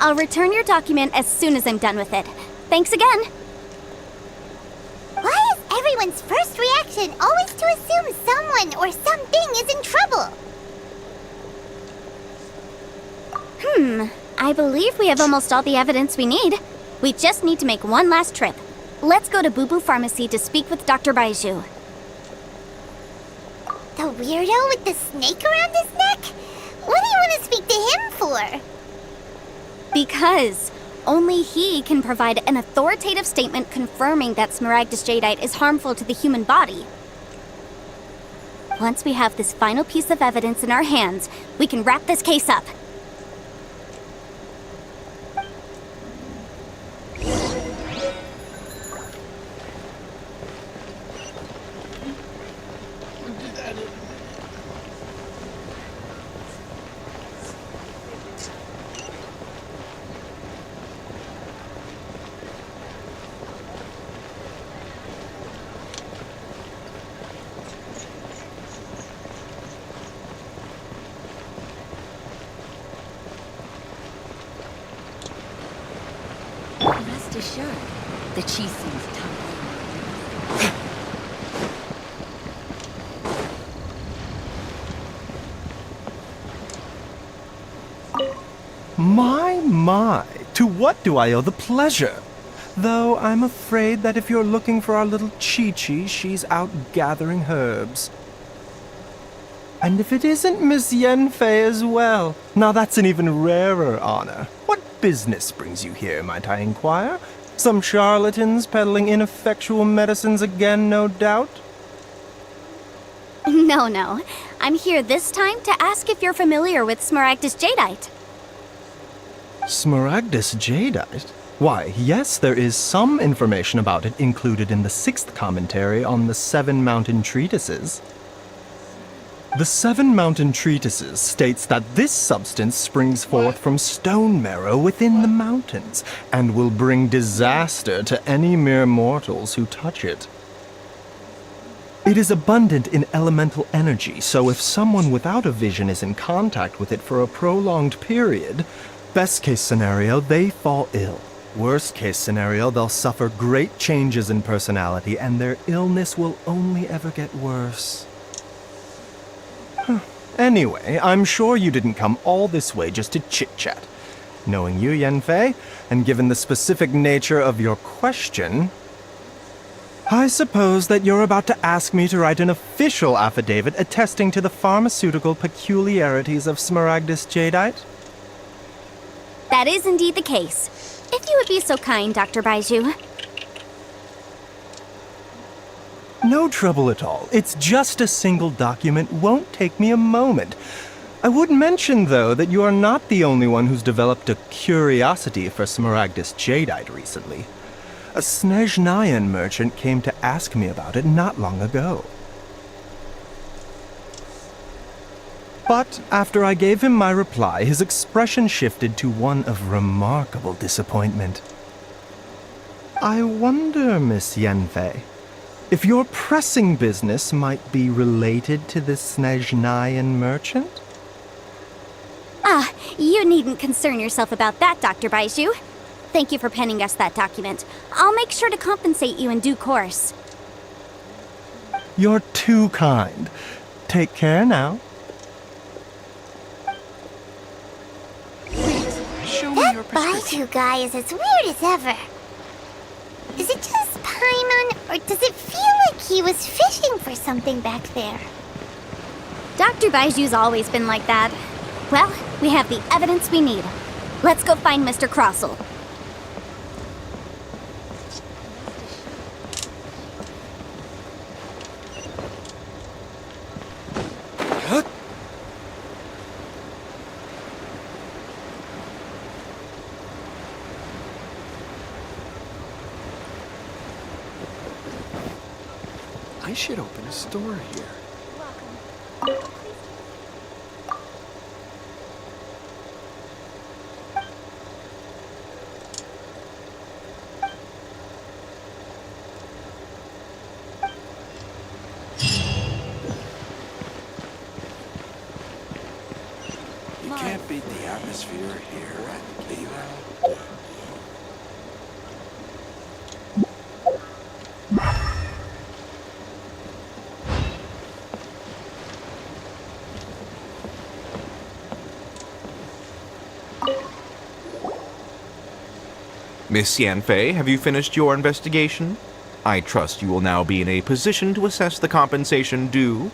I'll return your document as soon as I'm done with it. Thanks again! Why is everyone's first reaction always to assume someone or something is in trouble? I believe we have almost all the evidence we need. We just need to make one last trip. Let's go to Boo Boo Pharmacy to speak with Dr. Baiju. The weirdo with the snake around his neck? What do you want to speak to him for? Because only he can provide an authoritative statement confirming that Smaragdus Jadeite is harmful to the human body. Once we have this final piece of evidence in our hands, we can wrap this case up. Rest assured, the cheese seems tough. My, to what do I owe the pleasure? Though I'm afraid that if you're looking for our little Chi-Chi, she's out gathering herbs. And if it isn't Miss Yanfei as well, now that's an even rarer honor. What business brings you here, might I inquire? Some charlatans peddling ineffectual medicines again, no doubt? No. I'm here this time to ask if you're familiar with Smaragdus jadeite. Smaragdus jadeite? Why, yes, there is some information about it included in the 6th commentary on the 7 Mountain Treatises. The 7 Mountain Treatises states that this substance springs forth from stone marrow within the mountains, and will bring disaster to any mere mortals who touch it. It is abundant in elemental energy, so if someone without a vision is in contact with it for a prolonged period, best case scenario, they fall ill. Worst case scenario, they'll suffer great changes in personality, and their illness will only ever get worse. Anyway, I'm sure you didn't come all this way just to chit-chat. Knowing you, Yanfei, and given the specific nature of your question, I suppose that you're about to ask me to write an official affidavit attesting to the pharmaceutical peculiarities of Smaragdus jadeite? That is indeed the case. If you would be so kind, Dr. Baiju. No trouble at all. It's just a single document. Won't take me a moment. I would mention, though, that you are not the only one who's developed a curiosity for Smaragdus jadeite recently. A Snezhnayan merchant came to ask me about it not long ago. But after I gave him my reply, his expression shifted to one of remarkable disappointment. I wonder, Miss Yanfei, if your pressing business might be related to this Snezhnayan merchant? You needn't concern yourself about that, Dr. Baiju. Thank you for penning us that document. I'll make sure to compensate you in due course. You're too kind. Take care now. That Baiju guy is as weird as ever. Is it just Paimon, or does it feel like he was fishing for something back there? Dr. Baiju's always been like that. Well, we have the evidence we need. Let's go find Mr. Crossell. I should open a store here. You can't beat the atmosphere here at Leo. Miss Yanfei, have you finished your investigation? I trust you will now be in a position to assess the compensation due.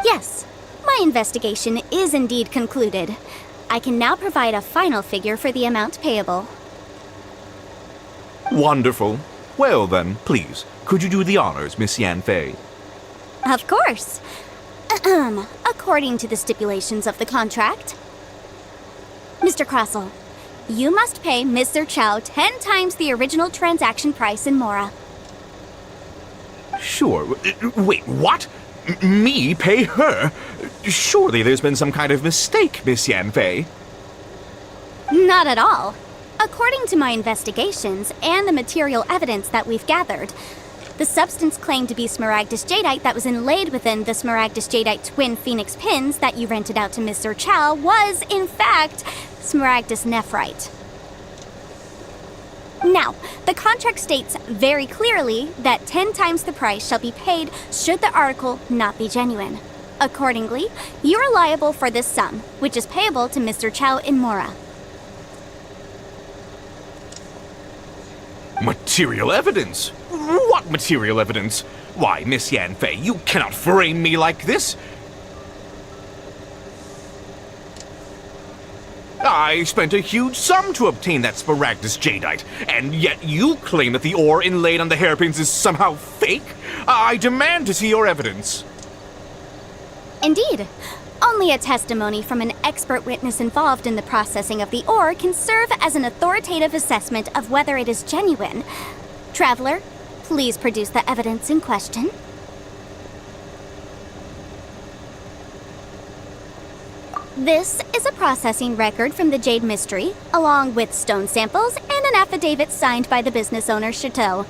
Yes, my investigation is indeed concluded. I can now provide a final figure for the amount payable. Wonderful. Well then, please, could you do the honors, Miss Yanfei? Of course. According to the stipulations of the contract. Mr. Crossell, you must pay Mr. Chow 10 times the original transaction price in Mora. Sure. Wait, what? Me pay her? Surely there's been some kind of mistake, Miss Yanfei. Not at all. According to my investigations and the material evidence that we've gathered, the substance claimed to be Smaragdus jadeite that was inlaid within the Smaragdus jadeite twin phoenix pins that you rented out to Mr. Chow was, in fact, Smaragdus nephrite. Now, the contract states very clearly that 10 times the price shall be paid should the article not be genuine. Accordingly, you are liable for this sum, which is payable to Mr. Chow in Mora. Material evidence? What material evidence? Why, Miss Yanfei, you cannot frame me like this! I spent a huge sum to obtain that Smaragdus jadeite, and yet you claim that the ore inlaid on the hairpins is somehow fake? I demand to see your evidence. Indeed. Only a testimony from an expert witness involved in the processing of the ore can serve as an authoritative assessment of whether it is genuine. Traveler, please produce the evidence in question. This is a processing record from the Jade Mystery, along with stone samples and an affidavit signed by the business owner, Chateau.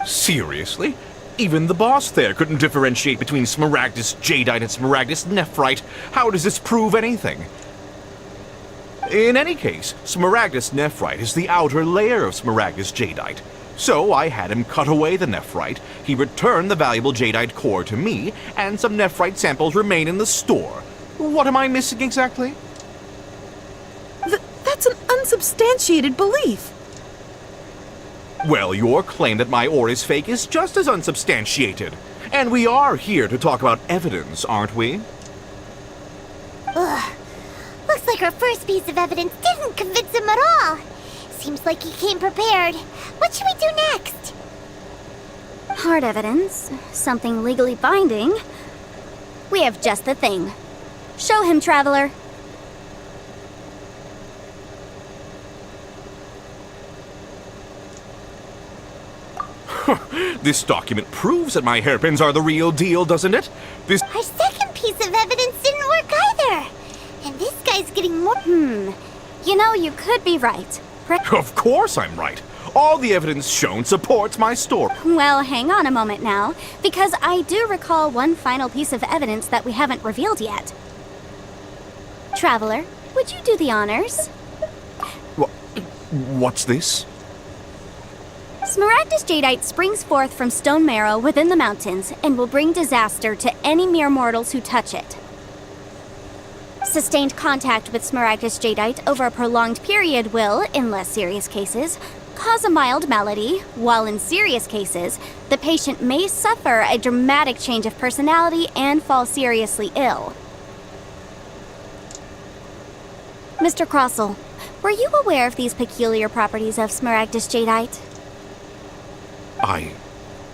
Seriously? Even the boss there couldn't differentiate between Smaragdus jadeite and Smaragdus nephrite. How does this prove anything? In any case, Smaragdus nephrite is the outer layer of Smaragdus jadeite. So I had him cut away the nephrite, he returned the valuable jadeite core to me, and some nephrite samples remain in the store. What am I missing exactly? That's an unsubstantiated belief. Well, your claim that my ore is fake is just as unsubstantiated. And we are here to talk about evidence, aren't we? Ugh. Looks like our first piece of evidence didn't convince him at all. Seems like he came prepared. What should we do next? Hard evidence, something legally binding. We have just the thing. Show him, Traveler. This document proves that my hairpins are the real deal, doesn't it? Our second piece of evidence didn't work either. And this guy's getting more... You know, you could be right. Of course I'm right. All the evidence shown supports my story. Well, hang on a moment now, because I do recall one final piece of evidence that we haven't revealed yet. Traveler, would you do the honors? What's this? Smaragdus jadeite springs forth from stone marrow within the mountains and will bring disaster to any mere mortals who touch it. Sustained contact with Smaragdus jadeite over a prolonged period will, in less serious cases, cause a mild malady, while in serious cases, the patient may suffer a dramatic change of personality and fall seriously ill. Mr. Crossell, were you aware of these peculiar properties of Smaragdus jadeite?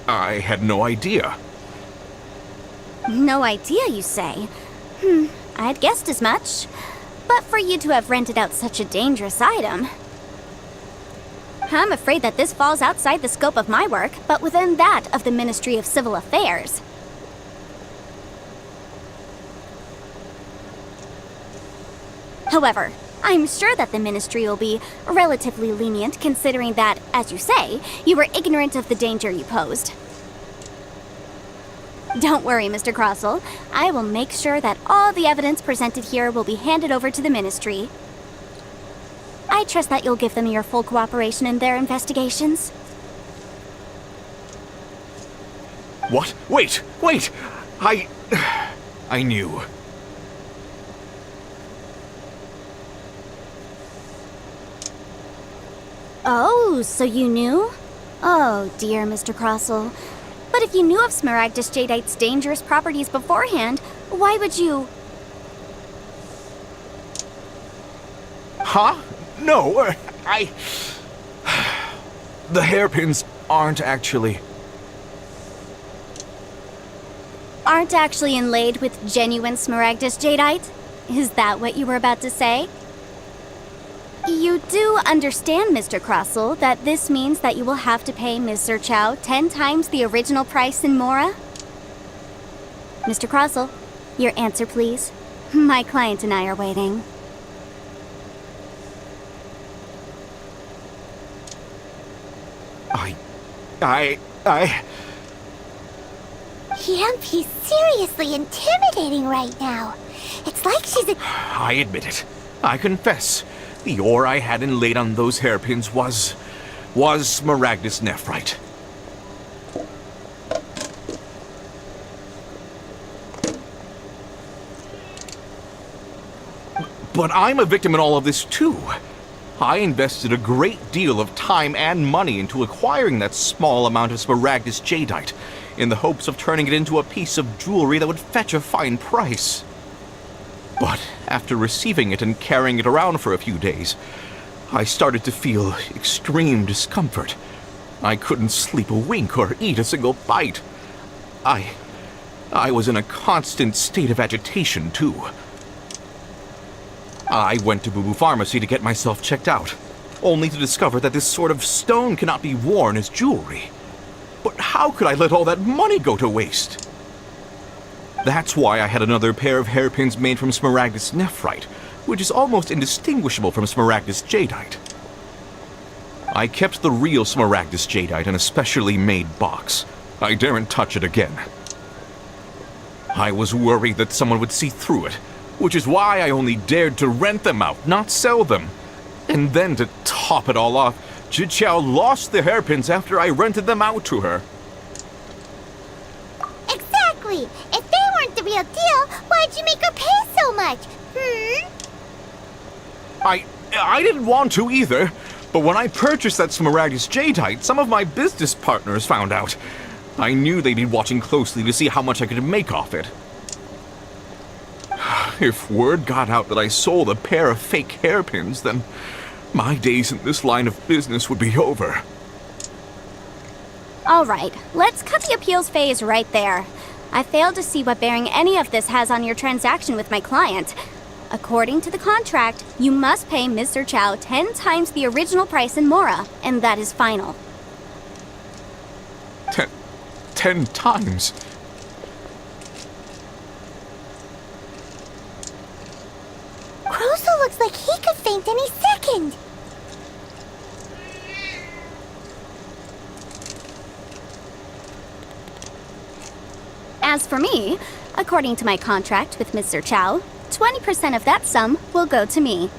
I had no idea. No idea, you say? I'd guessed as much. But for you to have rented out such a dangerous item... I'm afraid that this falls outside the scope of my work, but within that of the Ministry of Civil Affairs. However, I'm sure that the Ministry will be relatively lenient considering that, as you say, you were ignorant of the danger you posed. Don't worry, Mr. Crossell. I will make sure that all the evidence presented here will be handed over to the Ministry. I trust that you'll give them your full cooperation in their investigations. What? Wait! I knew. Oh, so you knew? Oh, dear, Mr. Crossell. But if you knew of Smaragdus jadeite's dangerous properties beforehand, why would you... Huh? No, The hairpins aren't actually inlaid with genuine Smaragdus jadeite? Is that what you were about to say? You do understand, Mr. Crossell, that this means that you will have to pay Ms. Zerchow 10 times the original price in Mora? Mr. Crossell, your answer, please. My client and I are waiting. He's seriously intimidating right now. It's like she's a... I admit it. I confess. The ore I had inlaid on those hairpins was Smaragdus nephrite. But I'm a victim in all of this too. I invested a great deal of time and money into acquiring that small amount of Smaragdus jadeite, in the hopes of turning it into a piece of jewelry that would fetch a fine price. But after receiving it and carrying it around for a few days, I started to feel extreme discomfort. I couldn't sleep a wink or eat a single bite. I was in a constant state of agitation, too. I went to Boo Boo Pharmacy to get myself checked out, only to discover that this sort of stone cannot be worn as jewelry. But how could I let all that money go to waste? That's why I had another pair of hairpins made from Smaragdus nephrite, which is almost indistinguishable from Smaragdus jadeite. I kept the real Smaragdus jadeite in a specially made box. I daren't touch it again. I was worried that someone would see through it, which is why I only dared to rent them out, not sell them. And then to top it all off, Jiqiao lost the hairpins after I rented them out to her. Exactly! If they weren't the real deal, why'd you make her pay so much? I didn't want to either, but when I purchased that Smaragdus jadeite, some of my business partners found out. I knew they'd be watching closely to see how much I could make off it. If word got out that I sold a pair of fake hairpins, then my days in this line of business would be over. All right, let's cut the appeals phase right there. I failed to see what bearing any of this has on your transaction with my client. According to the contract, you must pay Mr. Chow 10 times the original price in Mora, and that is final. 10 times? Croso looks like he could faint any second. As for me, according to my contract with Mr. Chow, 20% of that sum will go to me.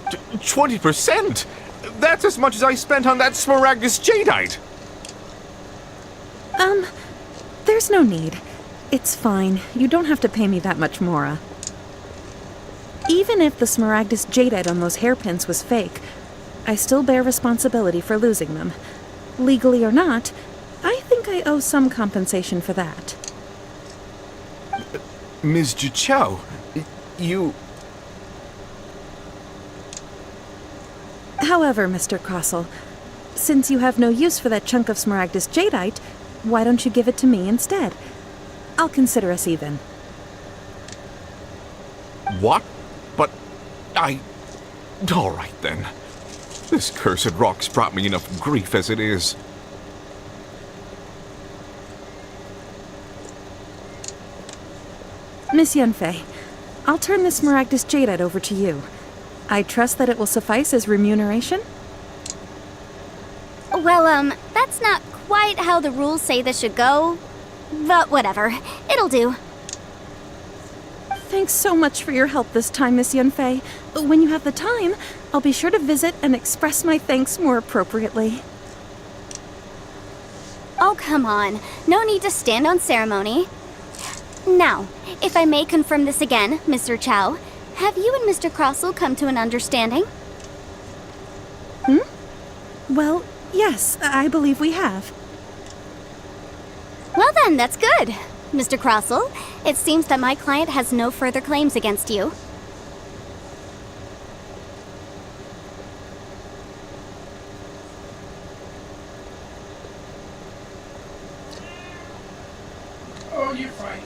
20%? That's as much as I spent on that Smaragdus jadeite! There's no need. It's fine. You don't have to pay me that much, Mora. Even if the Smaragdus jadeite on those hairpins was fake, I still bear responsibility for losing them. Legally or not, I think I owe some compensation for that. Ms. Jiqiao, you... However, Mr. Crossell, since you have no use for that chunk of Smaragdus jadeite, why don't you give it to me instead? I'll consider us even. What? But all right then. This cursed rock's brought me enough grief as it is. Miss Yanfei, I'll turn the Smaragdus jadeite over to you. I trust that it will suffice as remuneration? Well, that's not quite how the rules say this should go. But whatever, it'll do. Thanks so much for your help this time, Miss Yunfei. When you have the time, I'll be sure to visit and express my thanks more appropriately. Oh, come on. No need to stand on ceremony. Now, if I may confirm this again, Mr. Chow, have you and Mr. Crossell come to an understanding? Well, yes, I believe we have. Well then, that's good. Mr. Crossell, it seems that my client has no further claims against you. Oh, you're fine.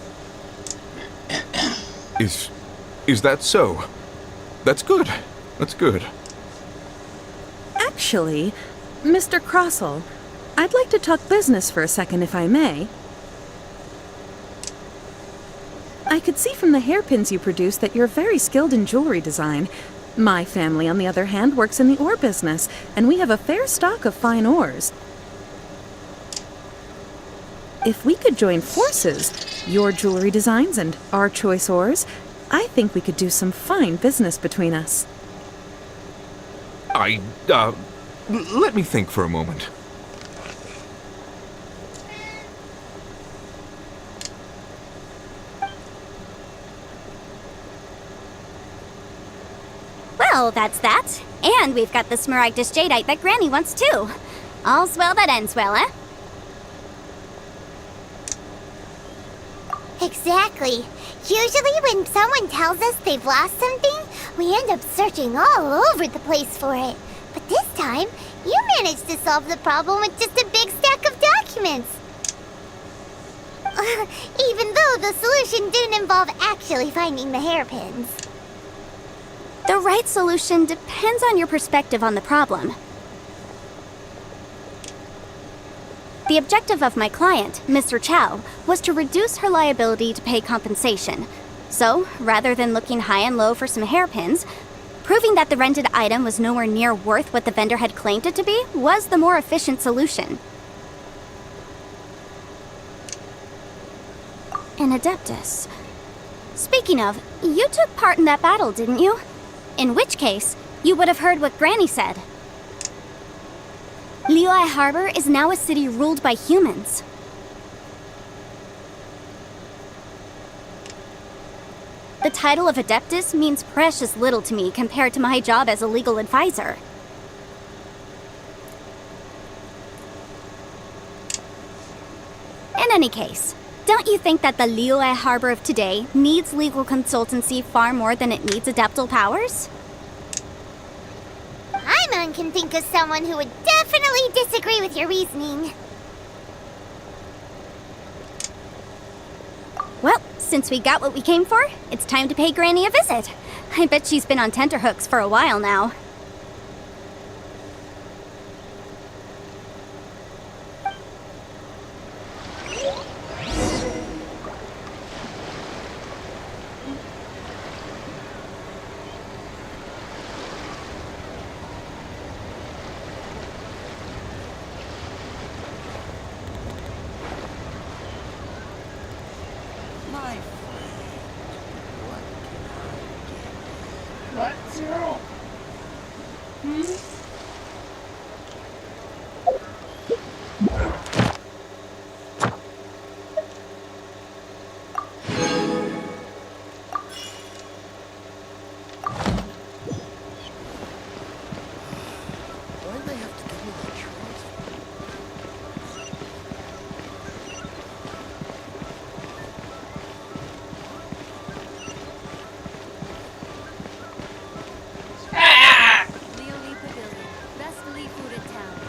Is that so? That's good. That's good. Actually, Mr. Crossell, I'd like to talk business for a second, if I may. I could see from the hairpins you produce that you're very skilled in jewelry design. My family, on the other hand, works in the ore business, and we have a fair stock of fine ores. If we could join forces, your jewelry designs and our choice ores, I think we could do some fine business between us. Let me think for a moment. Oh, that's that. And we've got the Smaragdus Jadeite that Granny wants too. All's well that ends well, eh? Exactly. Usually when someone tells us they've lost something, we end up searching all over the place for it. But this time, you managed to solve the problem with just a big stack of documents. Even though the solution didn't involve actually finding the hairpins. The right solution depends on your perspective on the problem. The objective of my client, Mr. Chow, was to reduce her liability to pay compensation. So, rather than looking high and low for some hairpins, proving that the rented item was nowhere near worth what the vendor had claimed it to be was the more efficient solution. An Adeptus. Speaking of, you took part in that battle, didn't you? In which case, you would have heard what Granny said. Liyue Harbor is now a city ruled by humans. The title of Adeptus means precious little to me compared to my job as a legal advisor. In any case, don't you think that the Liyue Harbor of today needs legal consultancy far more than it needs adeptal powers? Paimon can think of someone who would definitely disagree with your reasoning. Well, since we got what we came for, it's time to pay Granny a visit. I bet she's been on tenterhooks for a while now. My friend, what can I get? What, Zero? Why do they have to give me that choice? Leonie Pavilion. Best Lee food in town.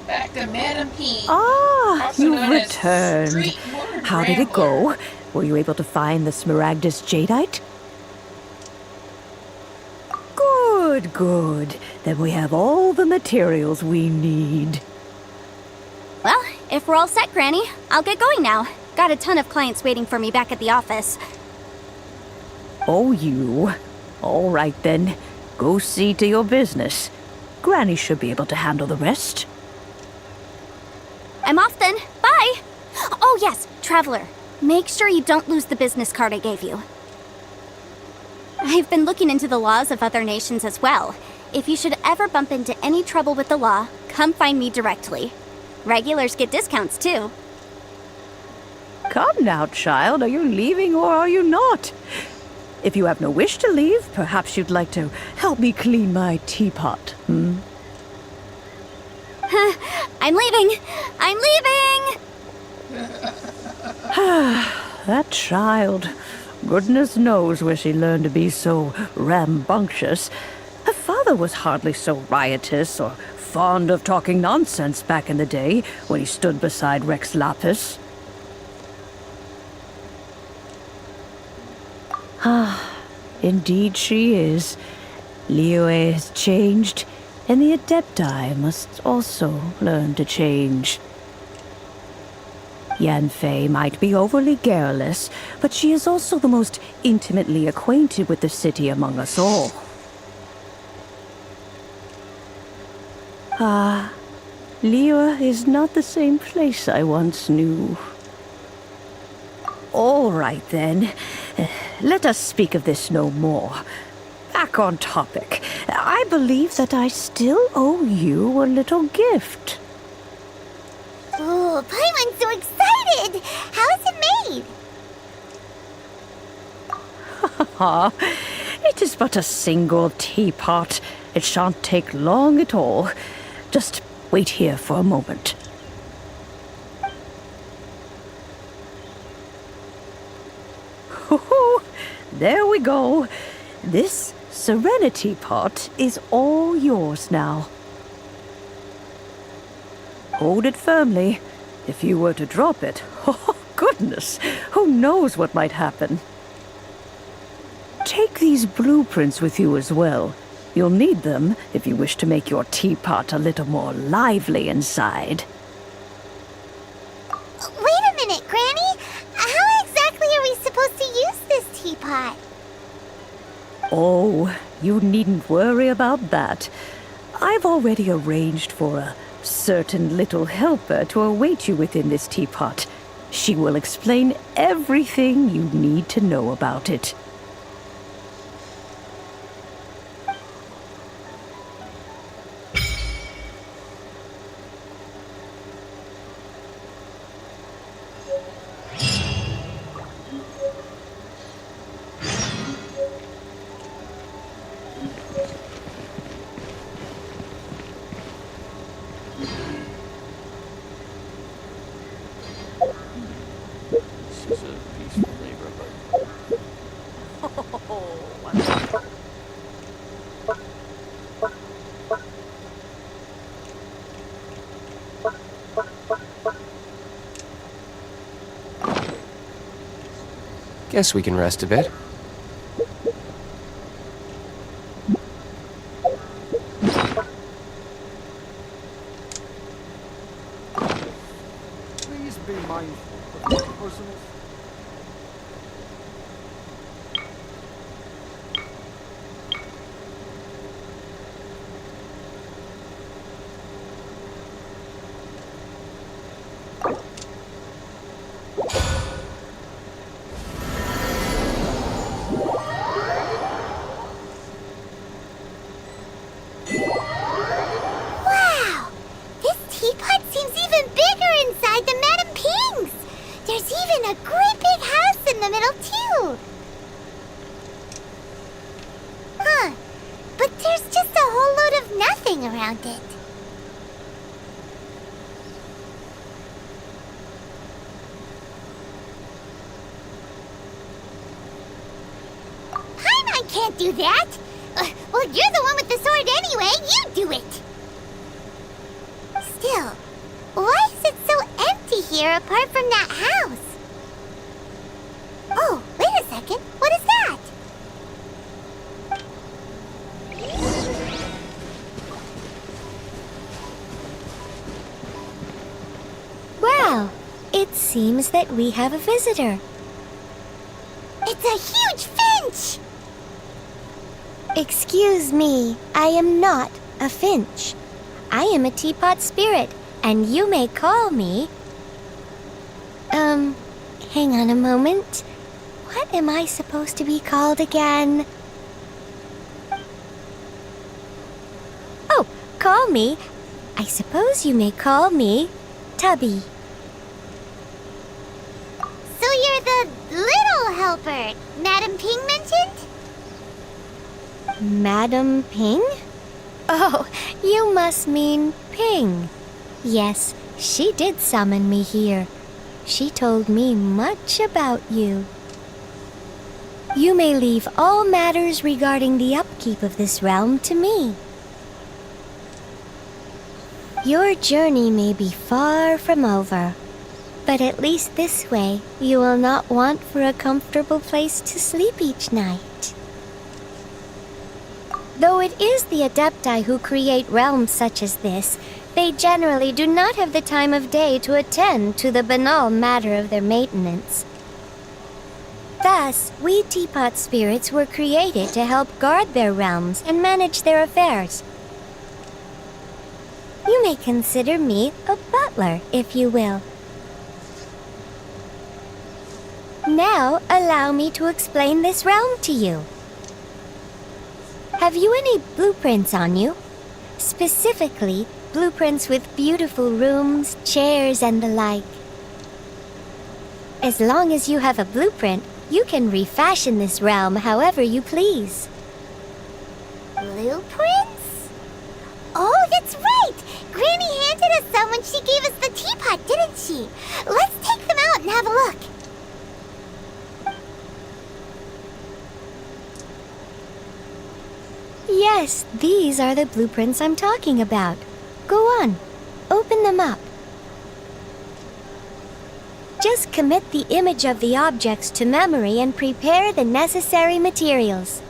Back to Madam P. Ah, Also you've known as returned. Streetward How did it Rambler. go? Were you able to find the Smaragdus Jadeite? Good, good. Then we have all the materials we need. Well, if we're all set, Granny, I'll get going now. Got a ton of clients waiting for me back at the office. Oh, you. All right then. Go see to your business. Granny should be able to handle the rest. I'm off then. Bye! Oh yes, Traveler. Make sure you don't lose the business card I gave you. I've been looking into the laws of other nations as well. If you should ever bump into any trouble with the law, come find me directly. Regulars get discounts too. Come now, child. Are you leaving or are you not? If you have no wish to leave, perhaps you'd like to help me clean my teapot, hmm? I'm leaving! I'm leaving! That child. Goodness knows where she learned to be so rambunctious. Her father was hardly so riotous or fond of talking nonsense back in the day when he stood beside Rex Lapis. Ah, indeed she is. Liyue has changed, and the Adepti must also learn to change. Yanfei might be overly garrulous, but she is also the most intimately acquainted with the city among us all. Liyue is not the same place I once knew. All right, then. Let us speak of this no more. Back on topic. I believe that I still owe you a little gift. Ooh, Paimon's so excited! How is it made? It is but a single teapot. It shan't take long at all. Just wait here for a moment. There we go. This Serenity pot is all yours now. Hold it firmly. If you were to drop it, oh goodness, who knows what might happen. Take these blueprints with you as well. You'll need them if you wish to make your teapot a little more lively inside. Wait a minute, Granny! How exactly are we supposed to use this teapot? Oh, you needn't worry about that. I've already arranged for a certain little helper to await you within this teapot. She will explain everything you need to know about it. Guess we can rest a bit. Please be mindful of your personal... Wow! This teapot seems even bigger inside than Madame Ping's! There's even a great big house in the middle, too! Huh. But there's just a whole load of nothing around it. Paimon can't do that! Well, you're the one with the sword anyway. You do it! Still, why is it so empty here apart from that house? Oh, wait a second. What is that? Well, it seems that we have a visitor. It's a huge finch! Excuse me, I am not a finch. I am a teapot spirit, and you may call me... hang on a moment. What am I supposed to be called again? Oh, call me. I suppose you may call me Tubby. So you're the little helper Madame Ping mentioned? Madam Ping? Oh, you must mean Ping. Yes, she did summon me here. She told me much about you. You may leave all matters regarding the upkeep of this realm to me. Your journey may be far from over, but at least this way you will not want for a comfortable place to sleep each night. Though it is the Adepti who create realms such as this, they generally do not have the time of day to attend to the banal matter of their maintenance. Thus, we teapot spirits were created to help guard their realms and manage their affairs. You may consider me a butler, if you will. Now, allow me to explain this realm to you. Have you any blueprints on you? Specifically, blueprints with beautiful rooms, chairs, and the like. As long as you have a blueprint, you can refashion this realm however you please. Blueprints? Oh, that's right! Granny handed us some when she gave us the teapot, didn't she? Let's take them out and have a look. Yes, these are the blueprints I'm talking about. Go on, open them up. Just commit the image of the objects to memory and prepare the necessary materials.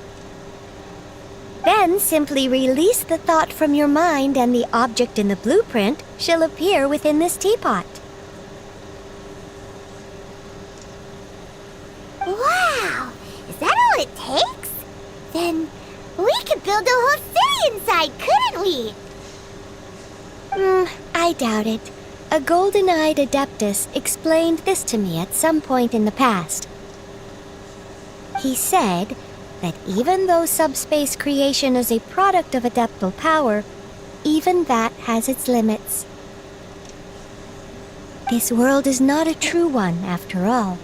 Then simply release the thought from your mind and the object in the blueprint shall appear within this teapot. Wow! Is that all it takes? Then we could build a whole city inside, couldn't we? I doubt it. A golden-eyed Adeptus explained this to me at some point in the past. He said that even though subspace creation is a product of adeptal power, even that has its limits. This world is not a true one, after all.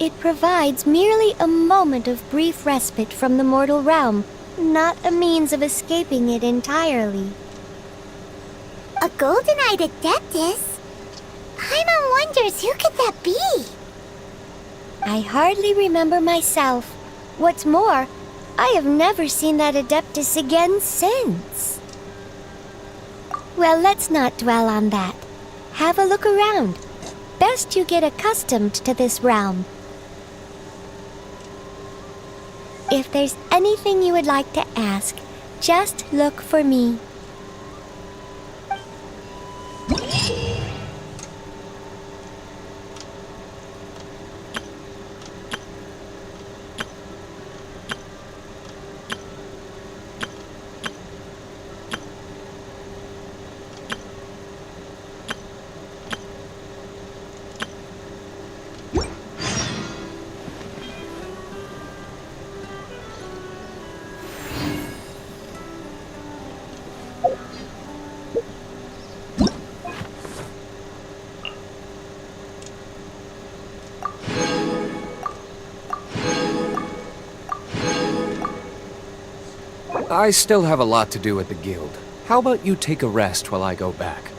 It provides merely a moment of brief respite from the mortal realm, not a means of escaping it entirely. A golden-eyed Adeptus? Paimon wonders who could that be? I hardly remember myself. What's more, I have never seen that Adeptus again since. Well, let's not dwell on that. Have a look around. Best you get accustomed to this realm. If there's anything you would like to ask, just look for me. I still have a lot to do at the guild. How about you take a rest while I go back?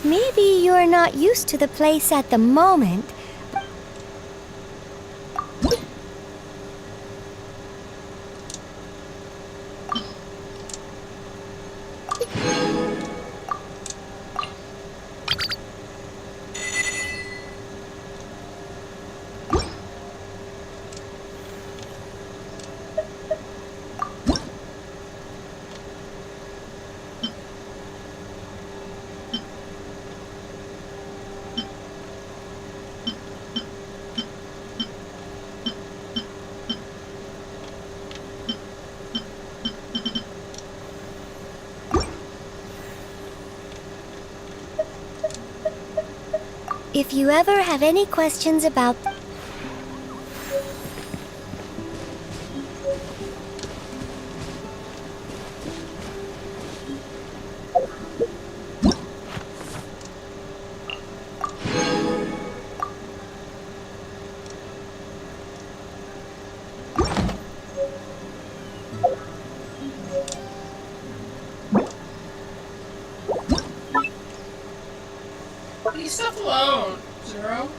Maybe you're not used to the place at the moment. If you ever have any questions about... Leave stuff alone, Zero.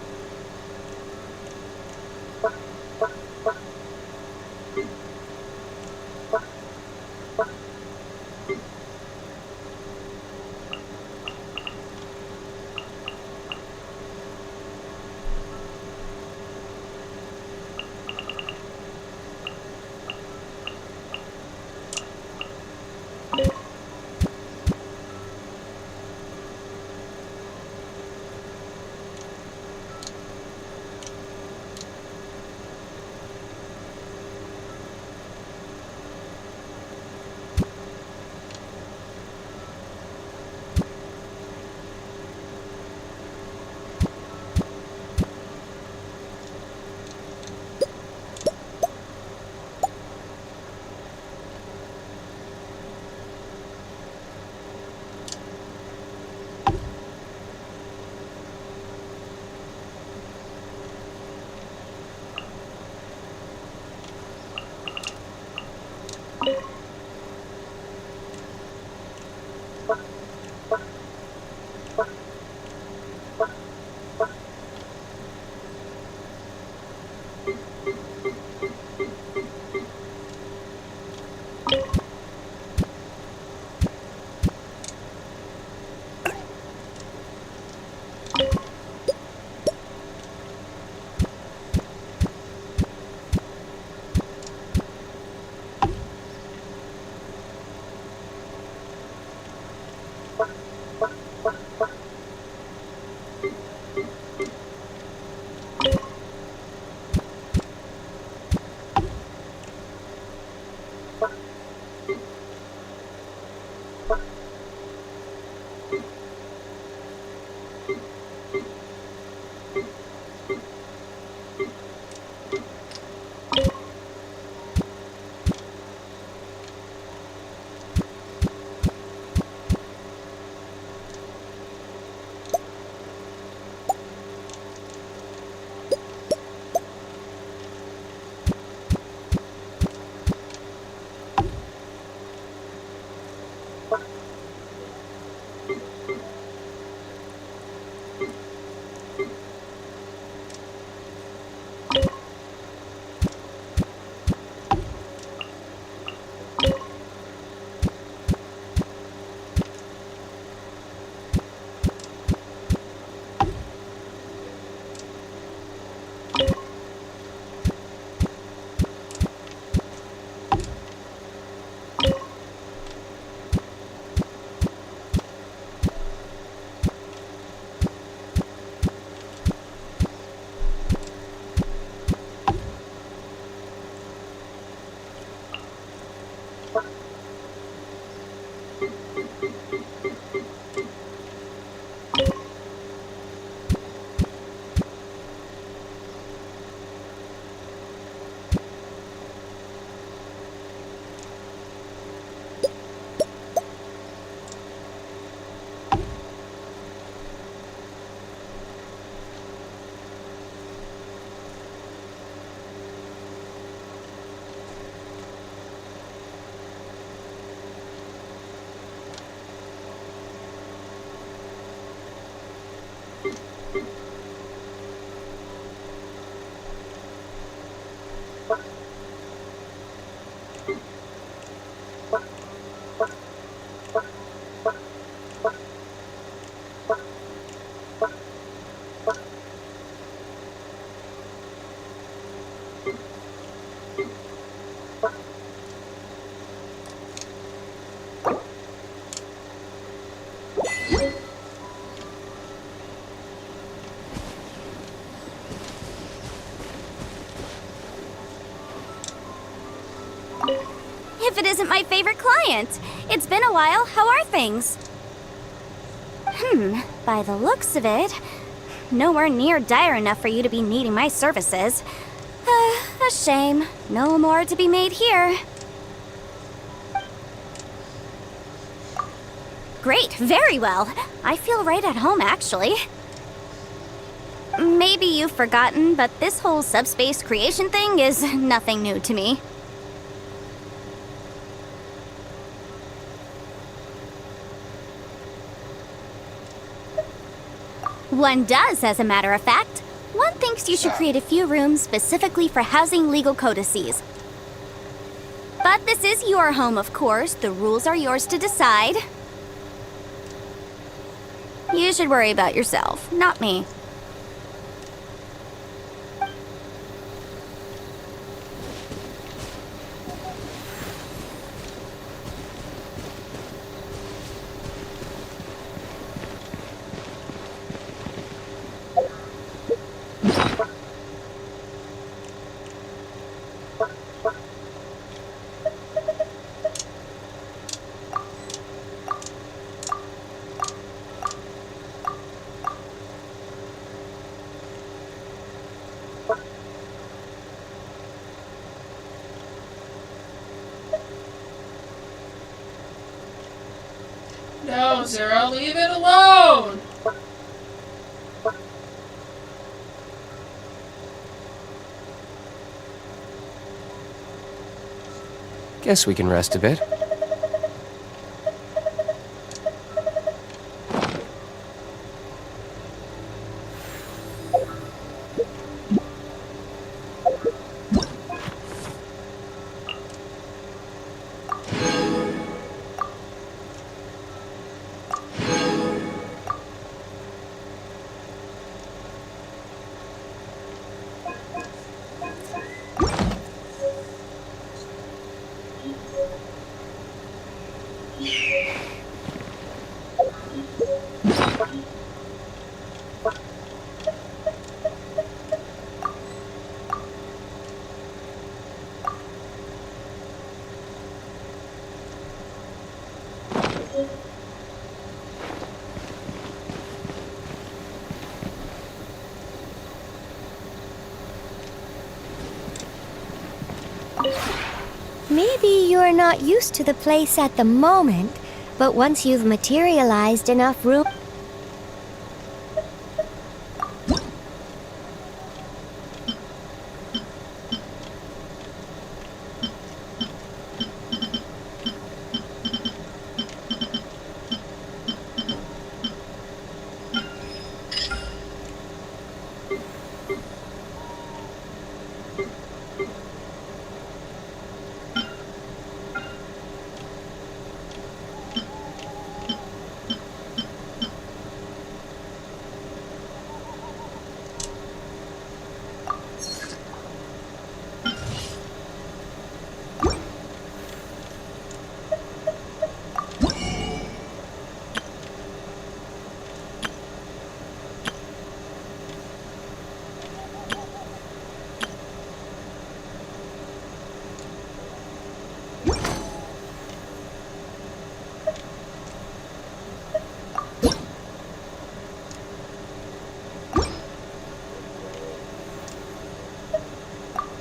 If it isn't my favorite client. It's been a while. How are things? By the looks of it, nowhere near dire enough for you to be needing my services. A shame. No more to be made here. Great, very well. I feel right at home, actually. Maybe you've forgotten, but this whole subspace creation thing is nothing new to me. One does, as a matter of fact. One thinks you should create a few rooms specifically for housing legal codices. But this is your home, of course. The rules are yours to decide. You should worry about yourself, not me. No, Zero, leave it alone! Guess we can rest a bit. Maybe you're not used to the place at the moment, but once you've materialized enough room...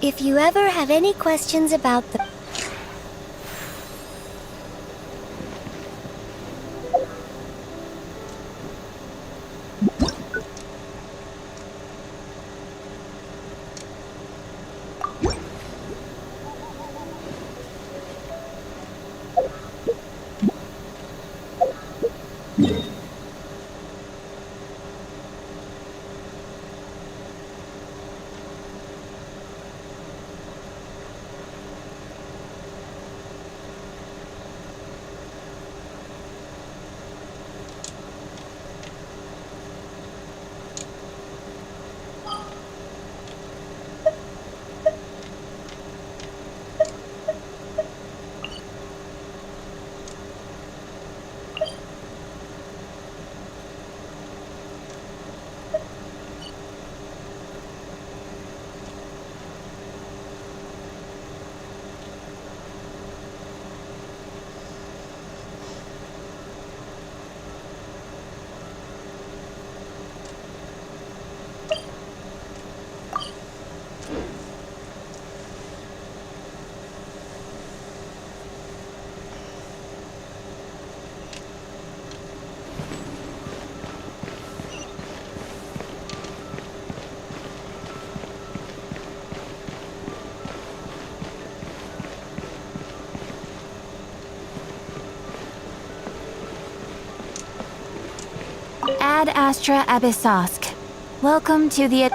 If you ever have any questions about the... Ad Astra Abyssosk. Welcome to the...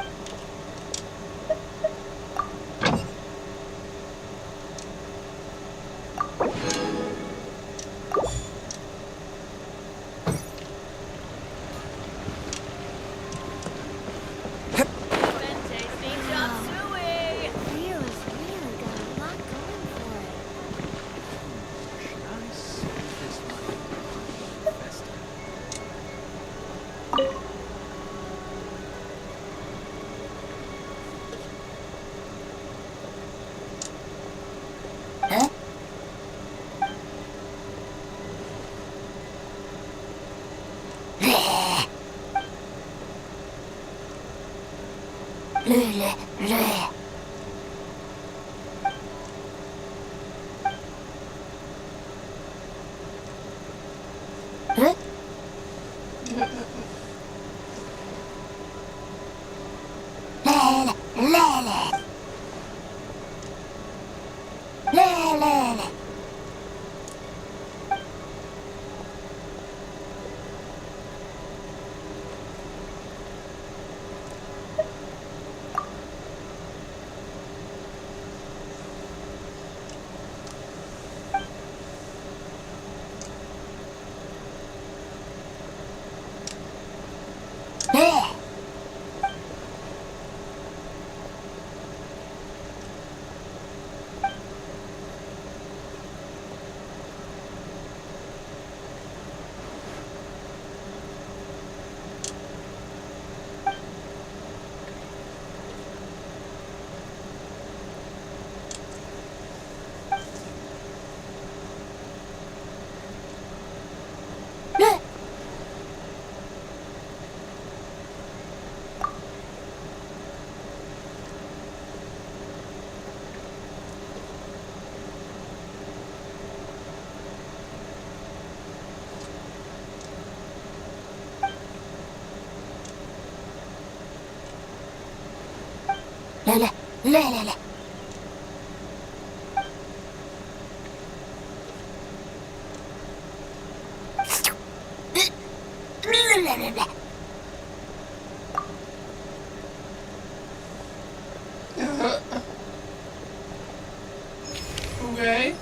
Okay.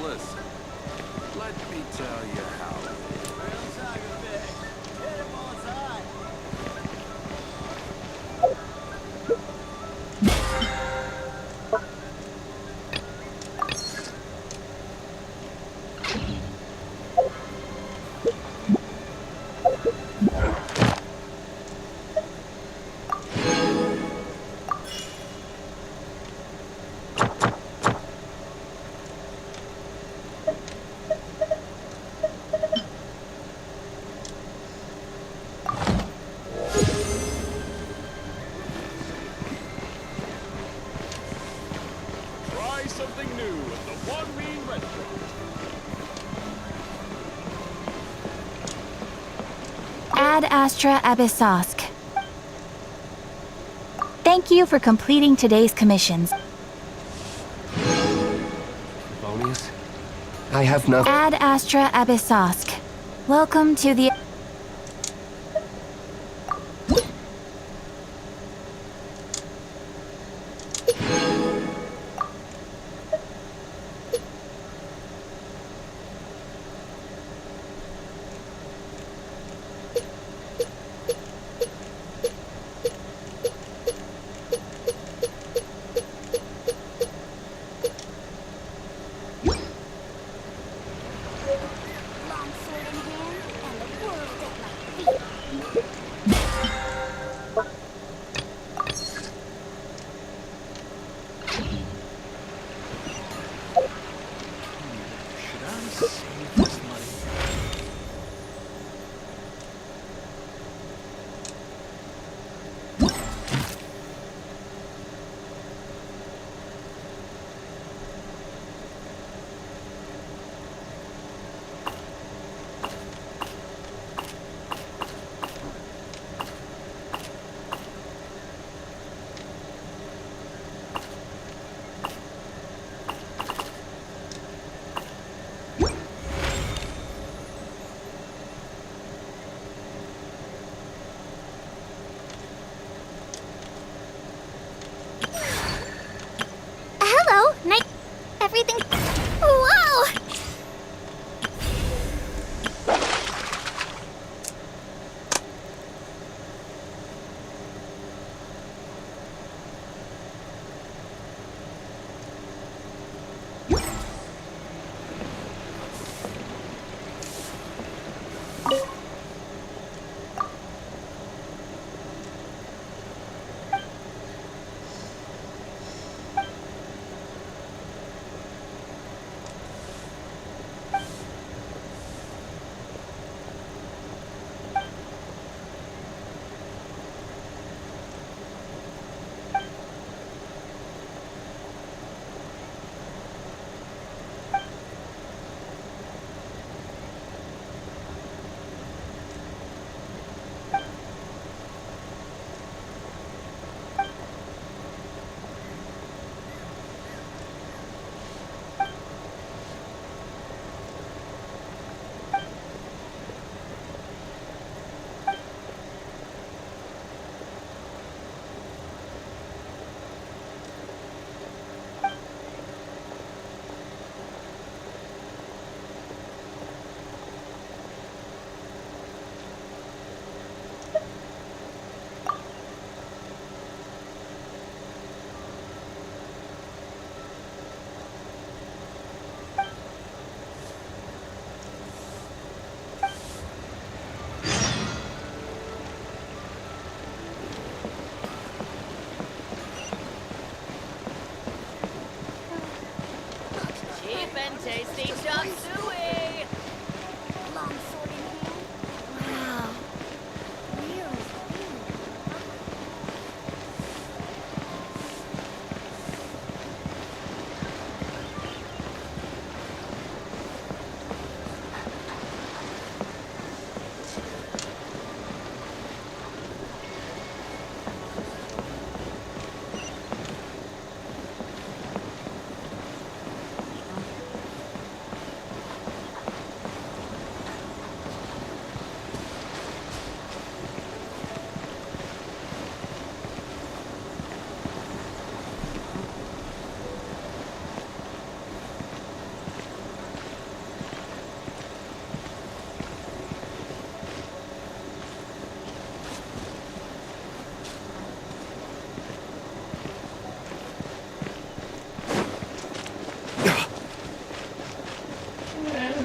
Listen, let me tell you how. Try something new at the One Mean Restaurant. Ad Astra Abyssosk. Thank you for completing today's commissions. Bonus? I have nothing. Ad Astra Abyssosk. Welcome to the...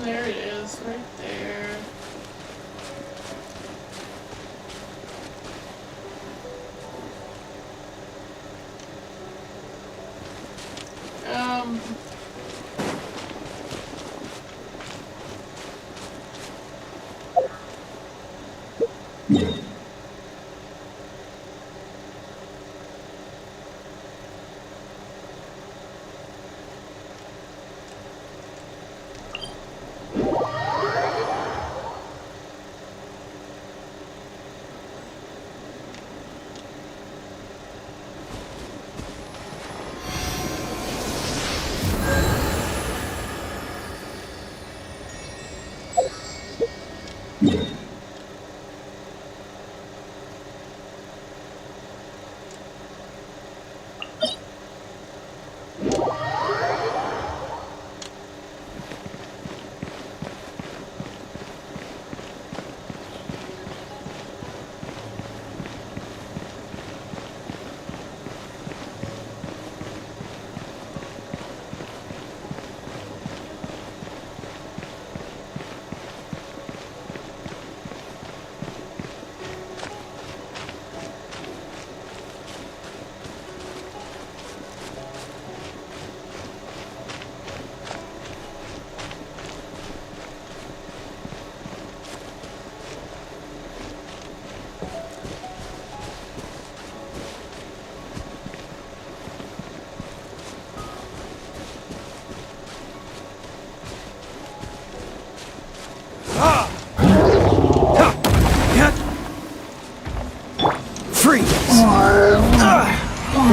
There it is, right there.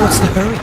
What's the hurry?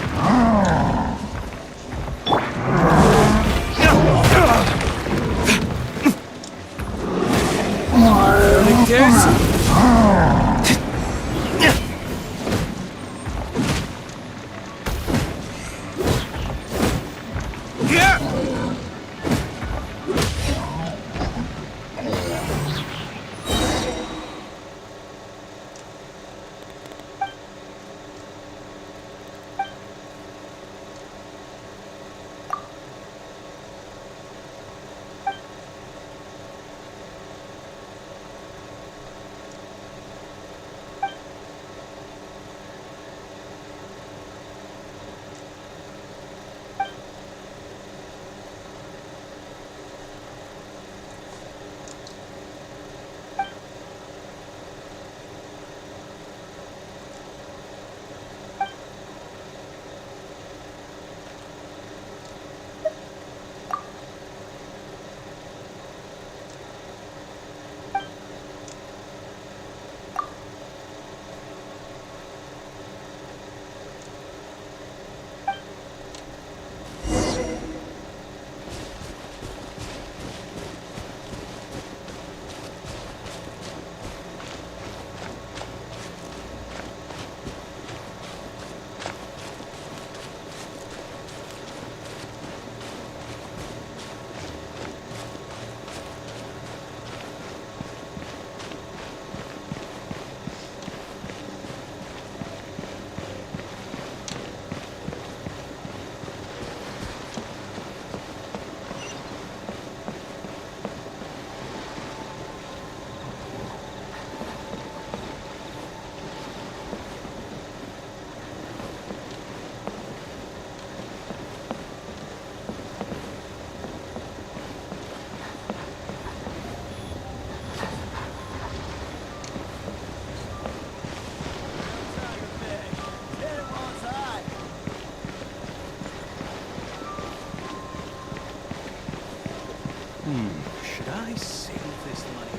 Should I save this money?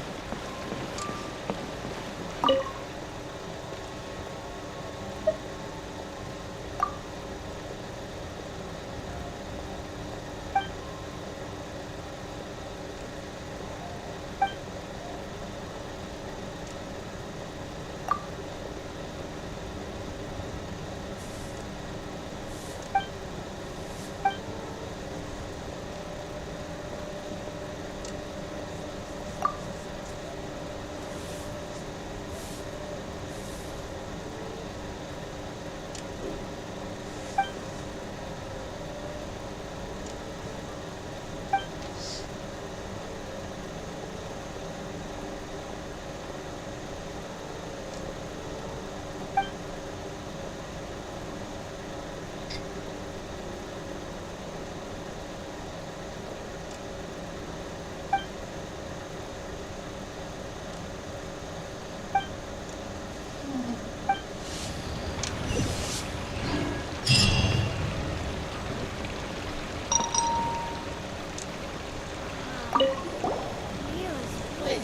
Wait,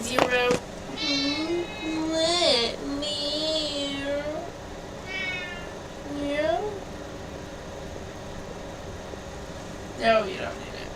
Zero. Let me. Yeah. No, you don't need it.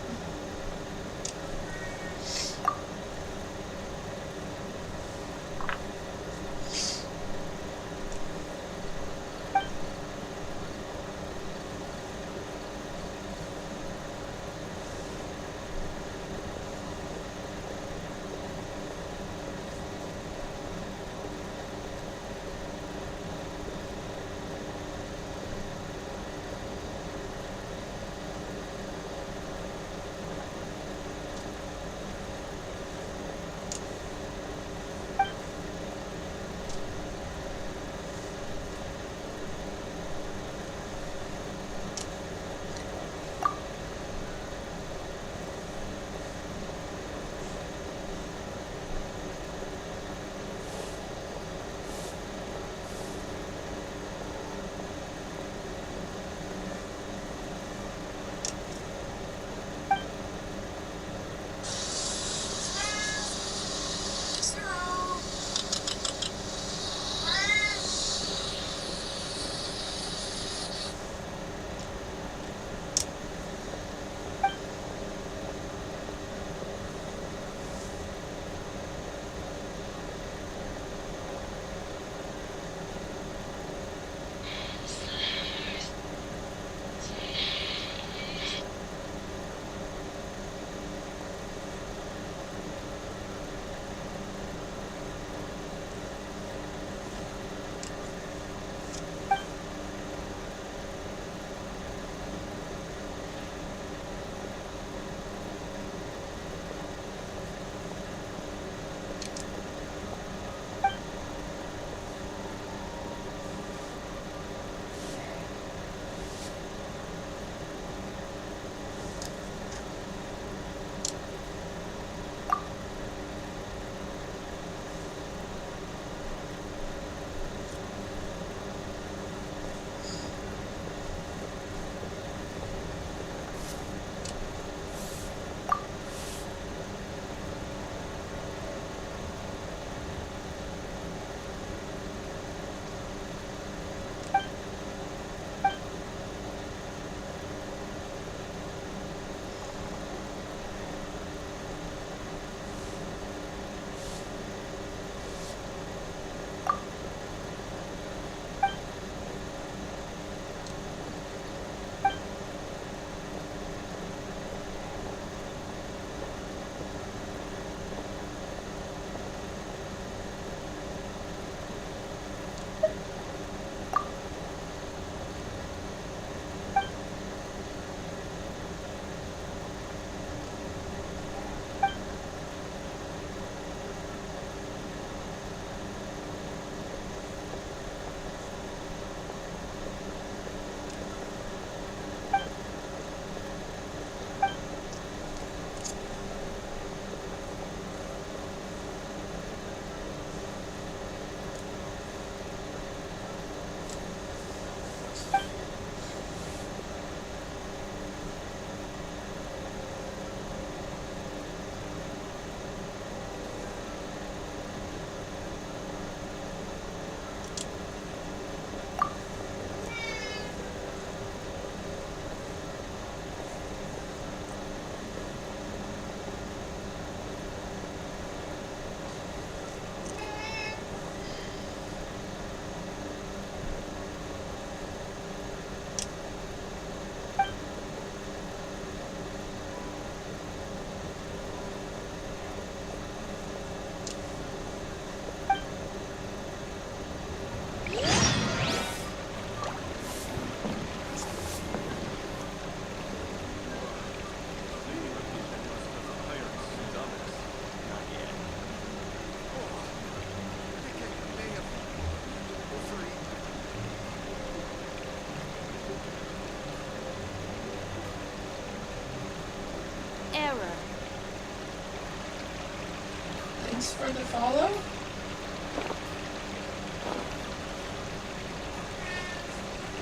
Thanks for the follow.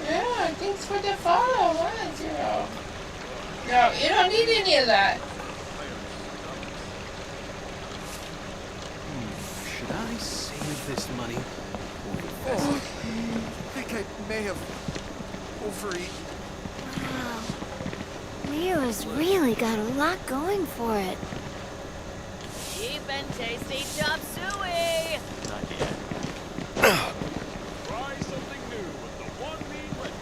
Yeah, thanks for the follow. 1-0. No, you don't need any of that. Should I save this money or invest it? I think I may have overeaten. Wow. Leo's really got a lot going for it. Cheap and tasty chop suey! Not yet. Try something new with the one meat liquor.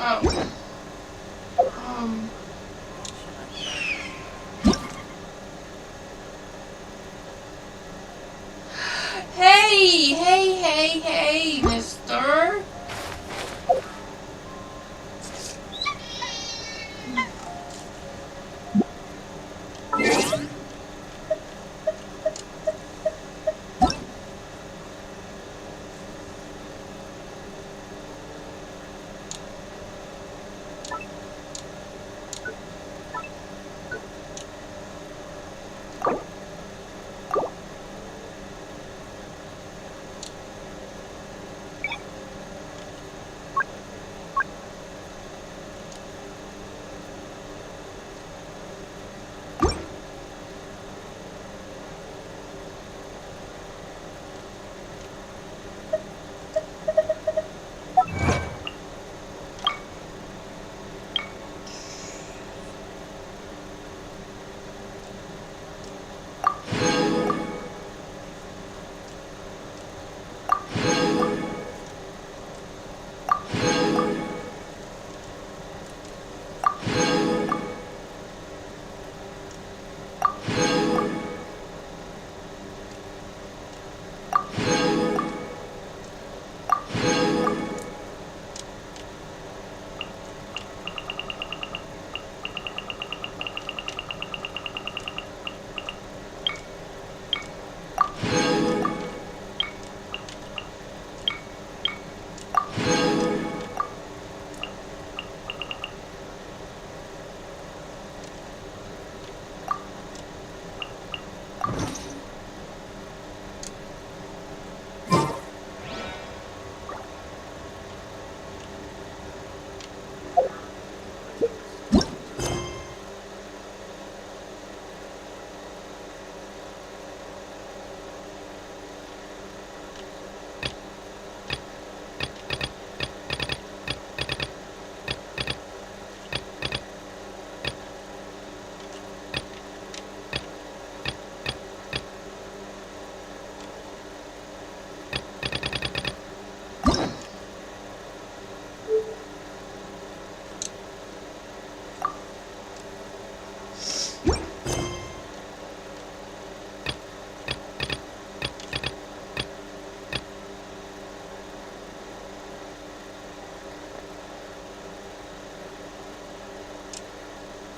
Oh. Hey, mister.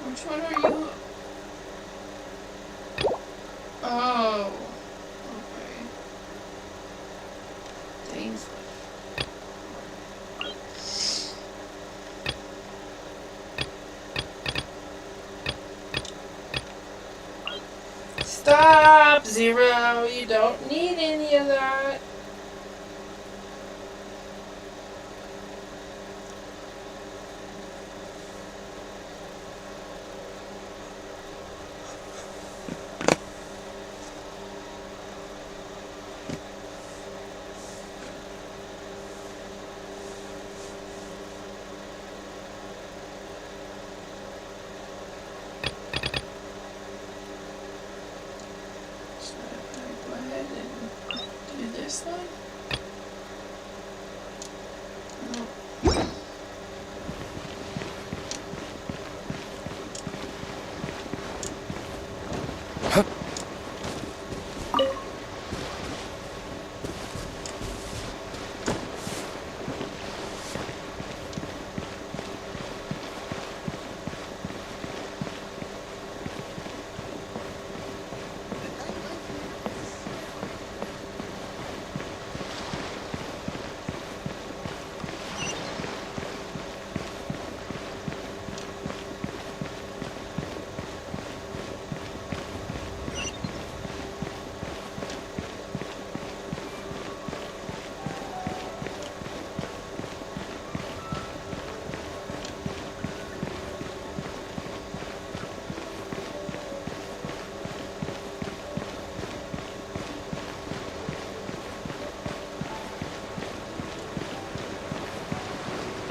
Which one are you? Oh. Okay. Things. Stop, Zero. You don't need any of that. Go ahead and do this.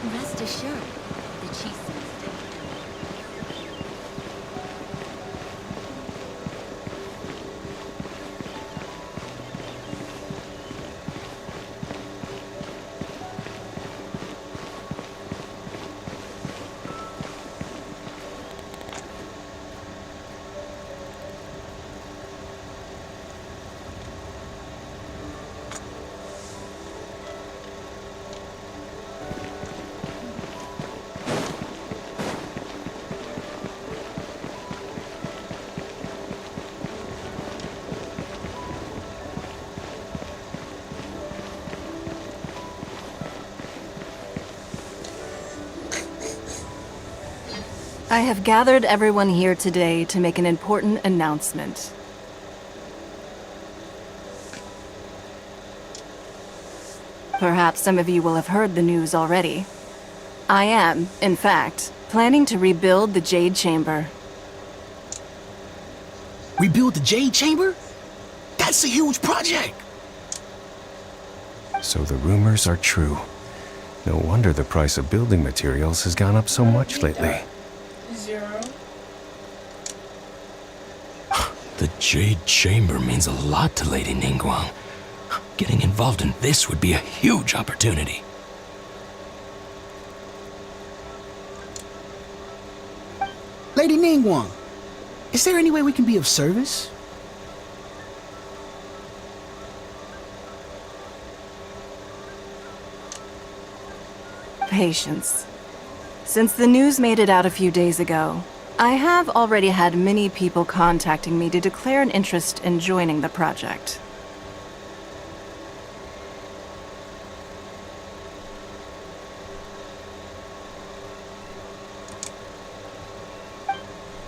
Rest assured that she sees it. I have gathered everyone here today to make an important announcement. Perhaps some of you will have heard the news already. I am, in fact, planning to rebuild the Jade Chamber. Rebuild the Jade Chamber? That's a huge project! So the rumors are true. No wonder the price of building materials has gone up so much lately. 0. The Jade Chamber means a lot to Lady Ningguang. Getting involved in this would be a huge opportunity. Lady Ningguang, is there any way we can be of service? Patience. Since the news made it out a few days ago, I have already had many people contacting me to declare an interest in joining the project.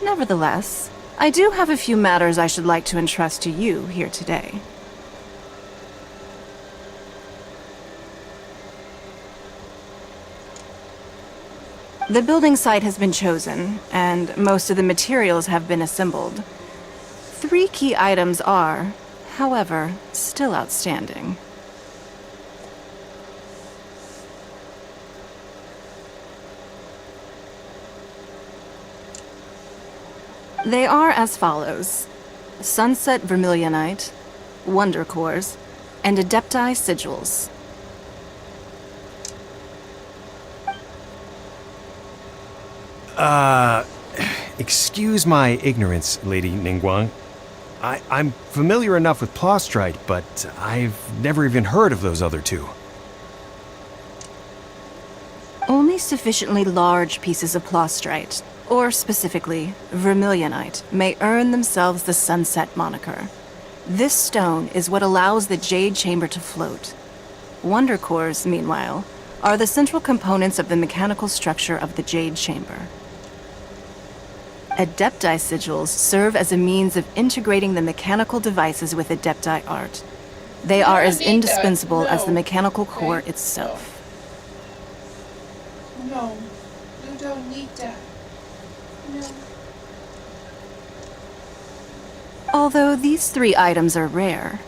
Nevertheless, I do have a few matters I should like to entrust to you here today. The building site has been chosen, and most of the materials have been assembled. 3 key items are, however, still outstanding. They are as follows: Sunset Vermilionite, Wonder Cores, and Adepti Sigils. Excuse my ignorance, Lady Ningguang. I'm familiar enough with Plostrite, but I've never even heard of those other two. Only sufficiently large pieces of Plostrite, or specifically, Vermilionite, may earn themselves the Sunset moniker. This stone is what allows the Jade Chamber to float. Wonder Cores, meanwhile, are the central components of the mechanical structure of the Jade Chamber. Adepti Sigils serve as a means of integrating the mechanical devices with Adepti art. They are as indispensable as the mechanical core itself. No, you don't need that. No. Although these 3 items are rare,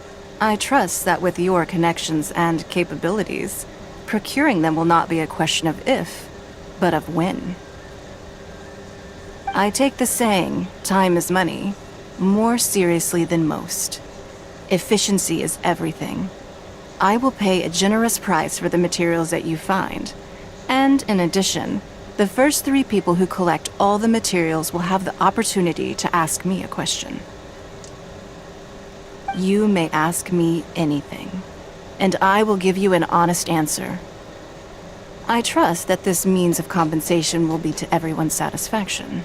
I trust that with your connections and capabilities, procuring them will not be a question of if, but of when. I take the saying, time is money, more seriously than most. Efficiency is everything. I will pay a generous price for the materials that you find, and in addition, the first 3 people who collect all the materials will have the opportunity to ask me a question. You may ask me anything, and I will give you an honest answer. I trust that this means of compensation will be to everyone's satisfaction.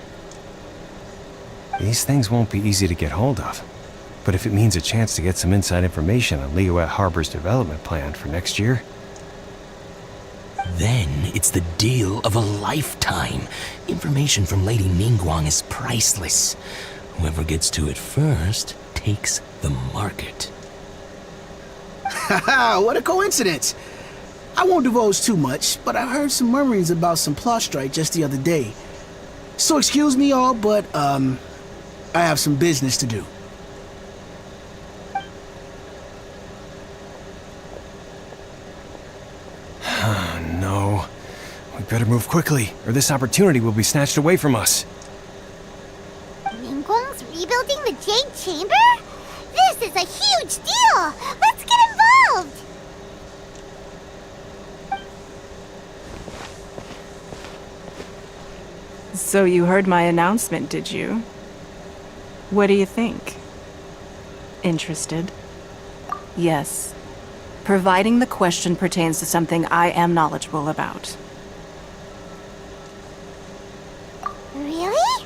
These things won't be easy to get hold of. But if it means a chance to get some inside information on Liyue Harbor's development plan for next year... Then it's the deal of a lifetime. Information from Lady Ningguang is priceless. Whoever gets to it first takes the market. Haha, what a coincidence! I won't divulge too much, but I heard some murmurings about some Plostrite just the other day. So excuse me all, but, I have some business to do. No. We better move quickly, or this opportunity will be snatched away from us. Ningguang's rebuilding the Jade Chamber? This is a huge deal! Let's get involved! So you heard my announcement, did you? What do you think? Interested? Yes. Providing the question pertains to something I am knowledgeable about. Really?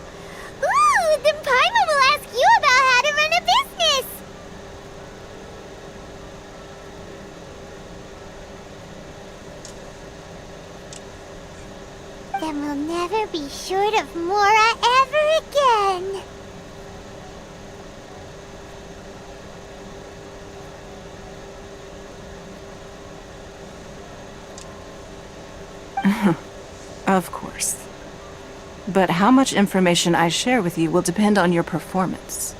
Ooh, then Paimon will ask you about how to run a business! Then we'll never be short of Mora ever again. Of course. But how much information I share with you will depend on your performance.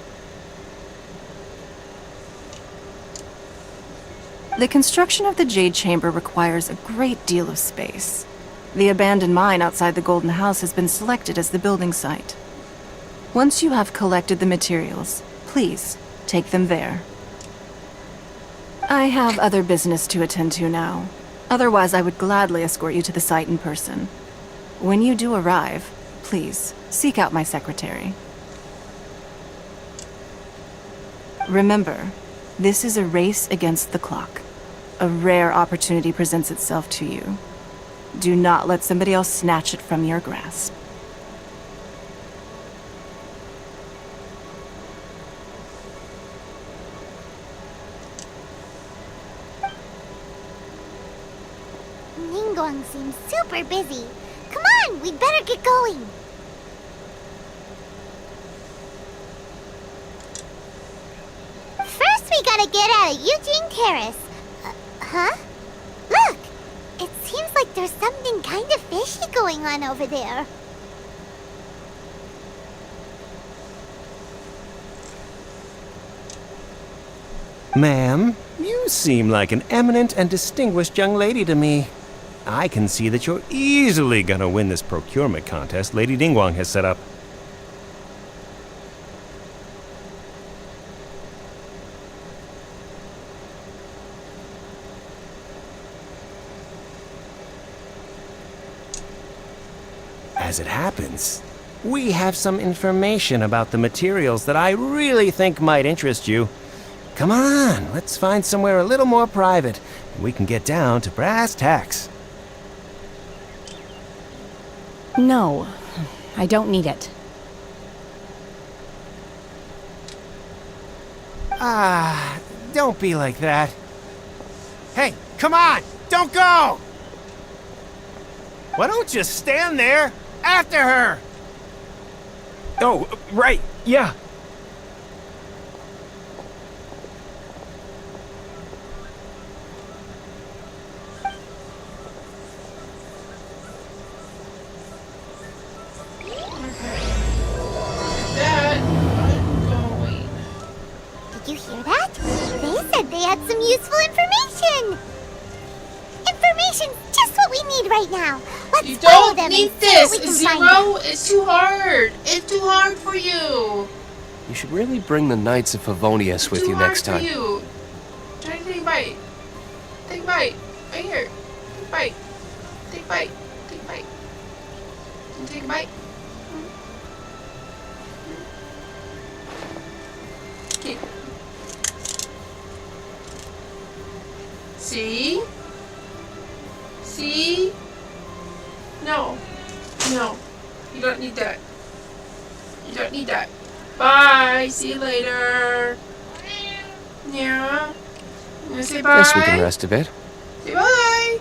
The construction of the Jade Chamber requires a great deal of space. The abandoned mine outside the Golden House has been selected as the building site. Once you have collected the materials, please take them there. I have other business to attend to now. Otherwise, I would gladly escort you to the site in person. When you do arrive, please seek out my secretary. Remember, this is a race against the clock. A rare opportunity presents itself to you. Do not let somebody else snatch it from your grasp. Ningguang seems super busy. Come on, we'd better get going. First, we gotta get out of Eugene Terrace. Huh? Look! It seems like there's something kind of fishy going on over there. Ma'am, you seem like an eminent and distinguished young lady to me. I can see that you're easily gonna win this procurement contest Lady Ningguang has set up. As it happens, we have some information about the materials that I really think might interest you. Come on, let's find somewhere a little more private, and we can get down to brass tacks. No, I don't need it. Ah, don't be like that. Hey, come on, don't go! Why don't you stand there after her? Oh, right, yeah. Did you hear that? They said they had some useful information. Information's just what we need right now. Let's You follow don't them need and see what we this, can find out. Zero. It's too hard. It's too hard for you. You should really bring the Knights of Favonius with Too you hard next for time. you. Try to take a bite. Take a bite. Right here. Take a bite. Take a bite. Take a bite. Take a bite. Okay. See? See? No. No. You don't need that. You don't need that. Bye. See you later. Yeah. You wanna say bye? Guess we can rest a bit. Say bye.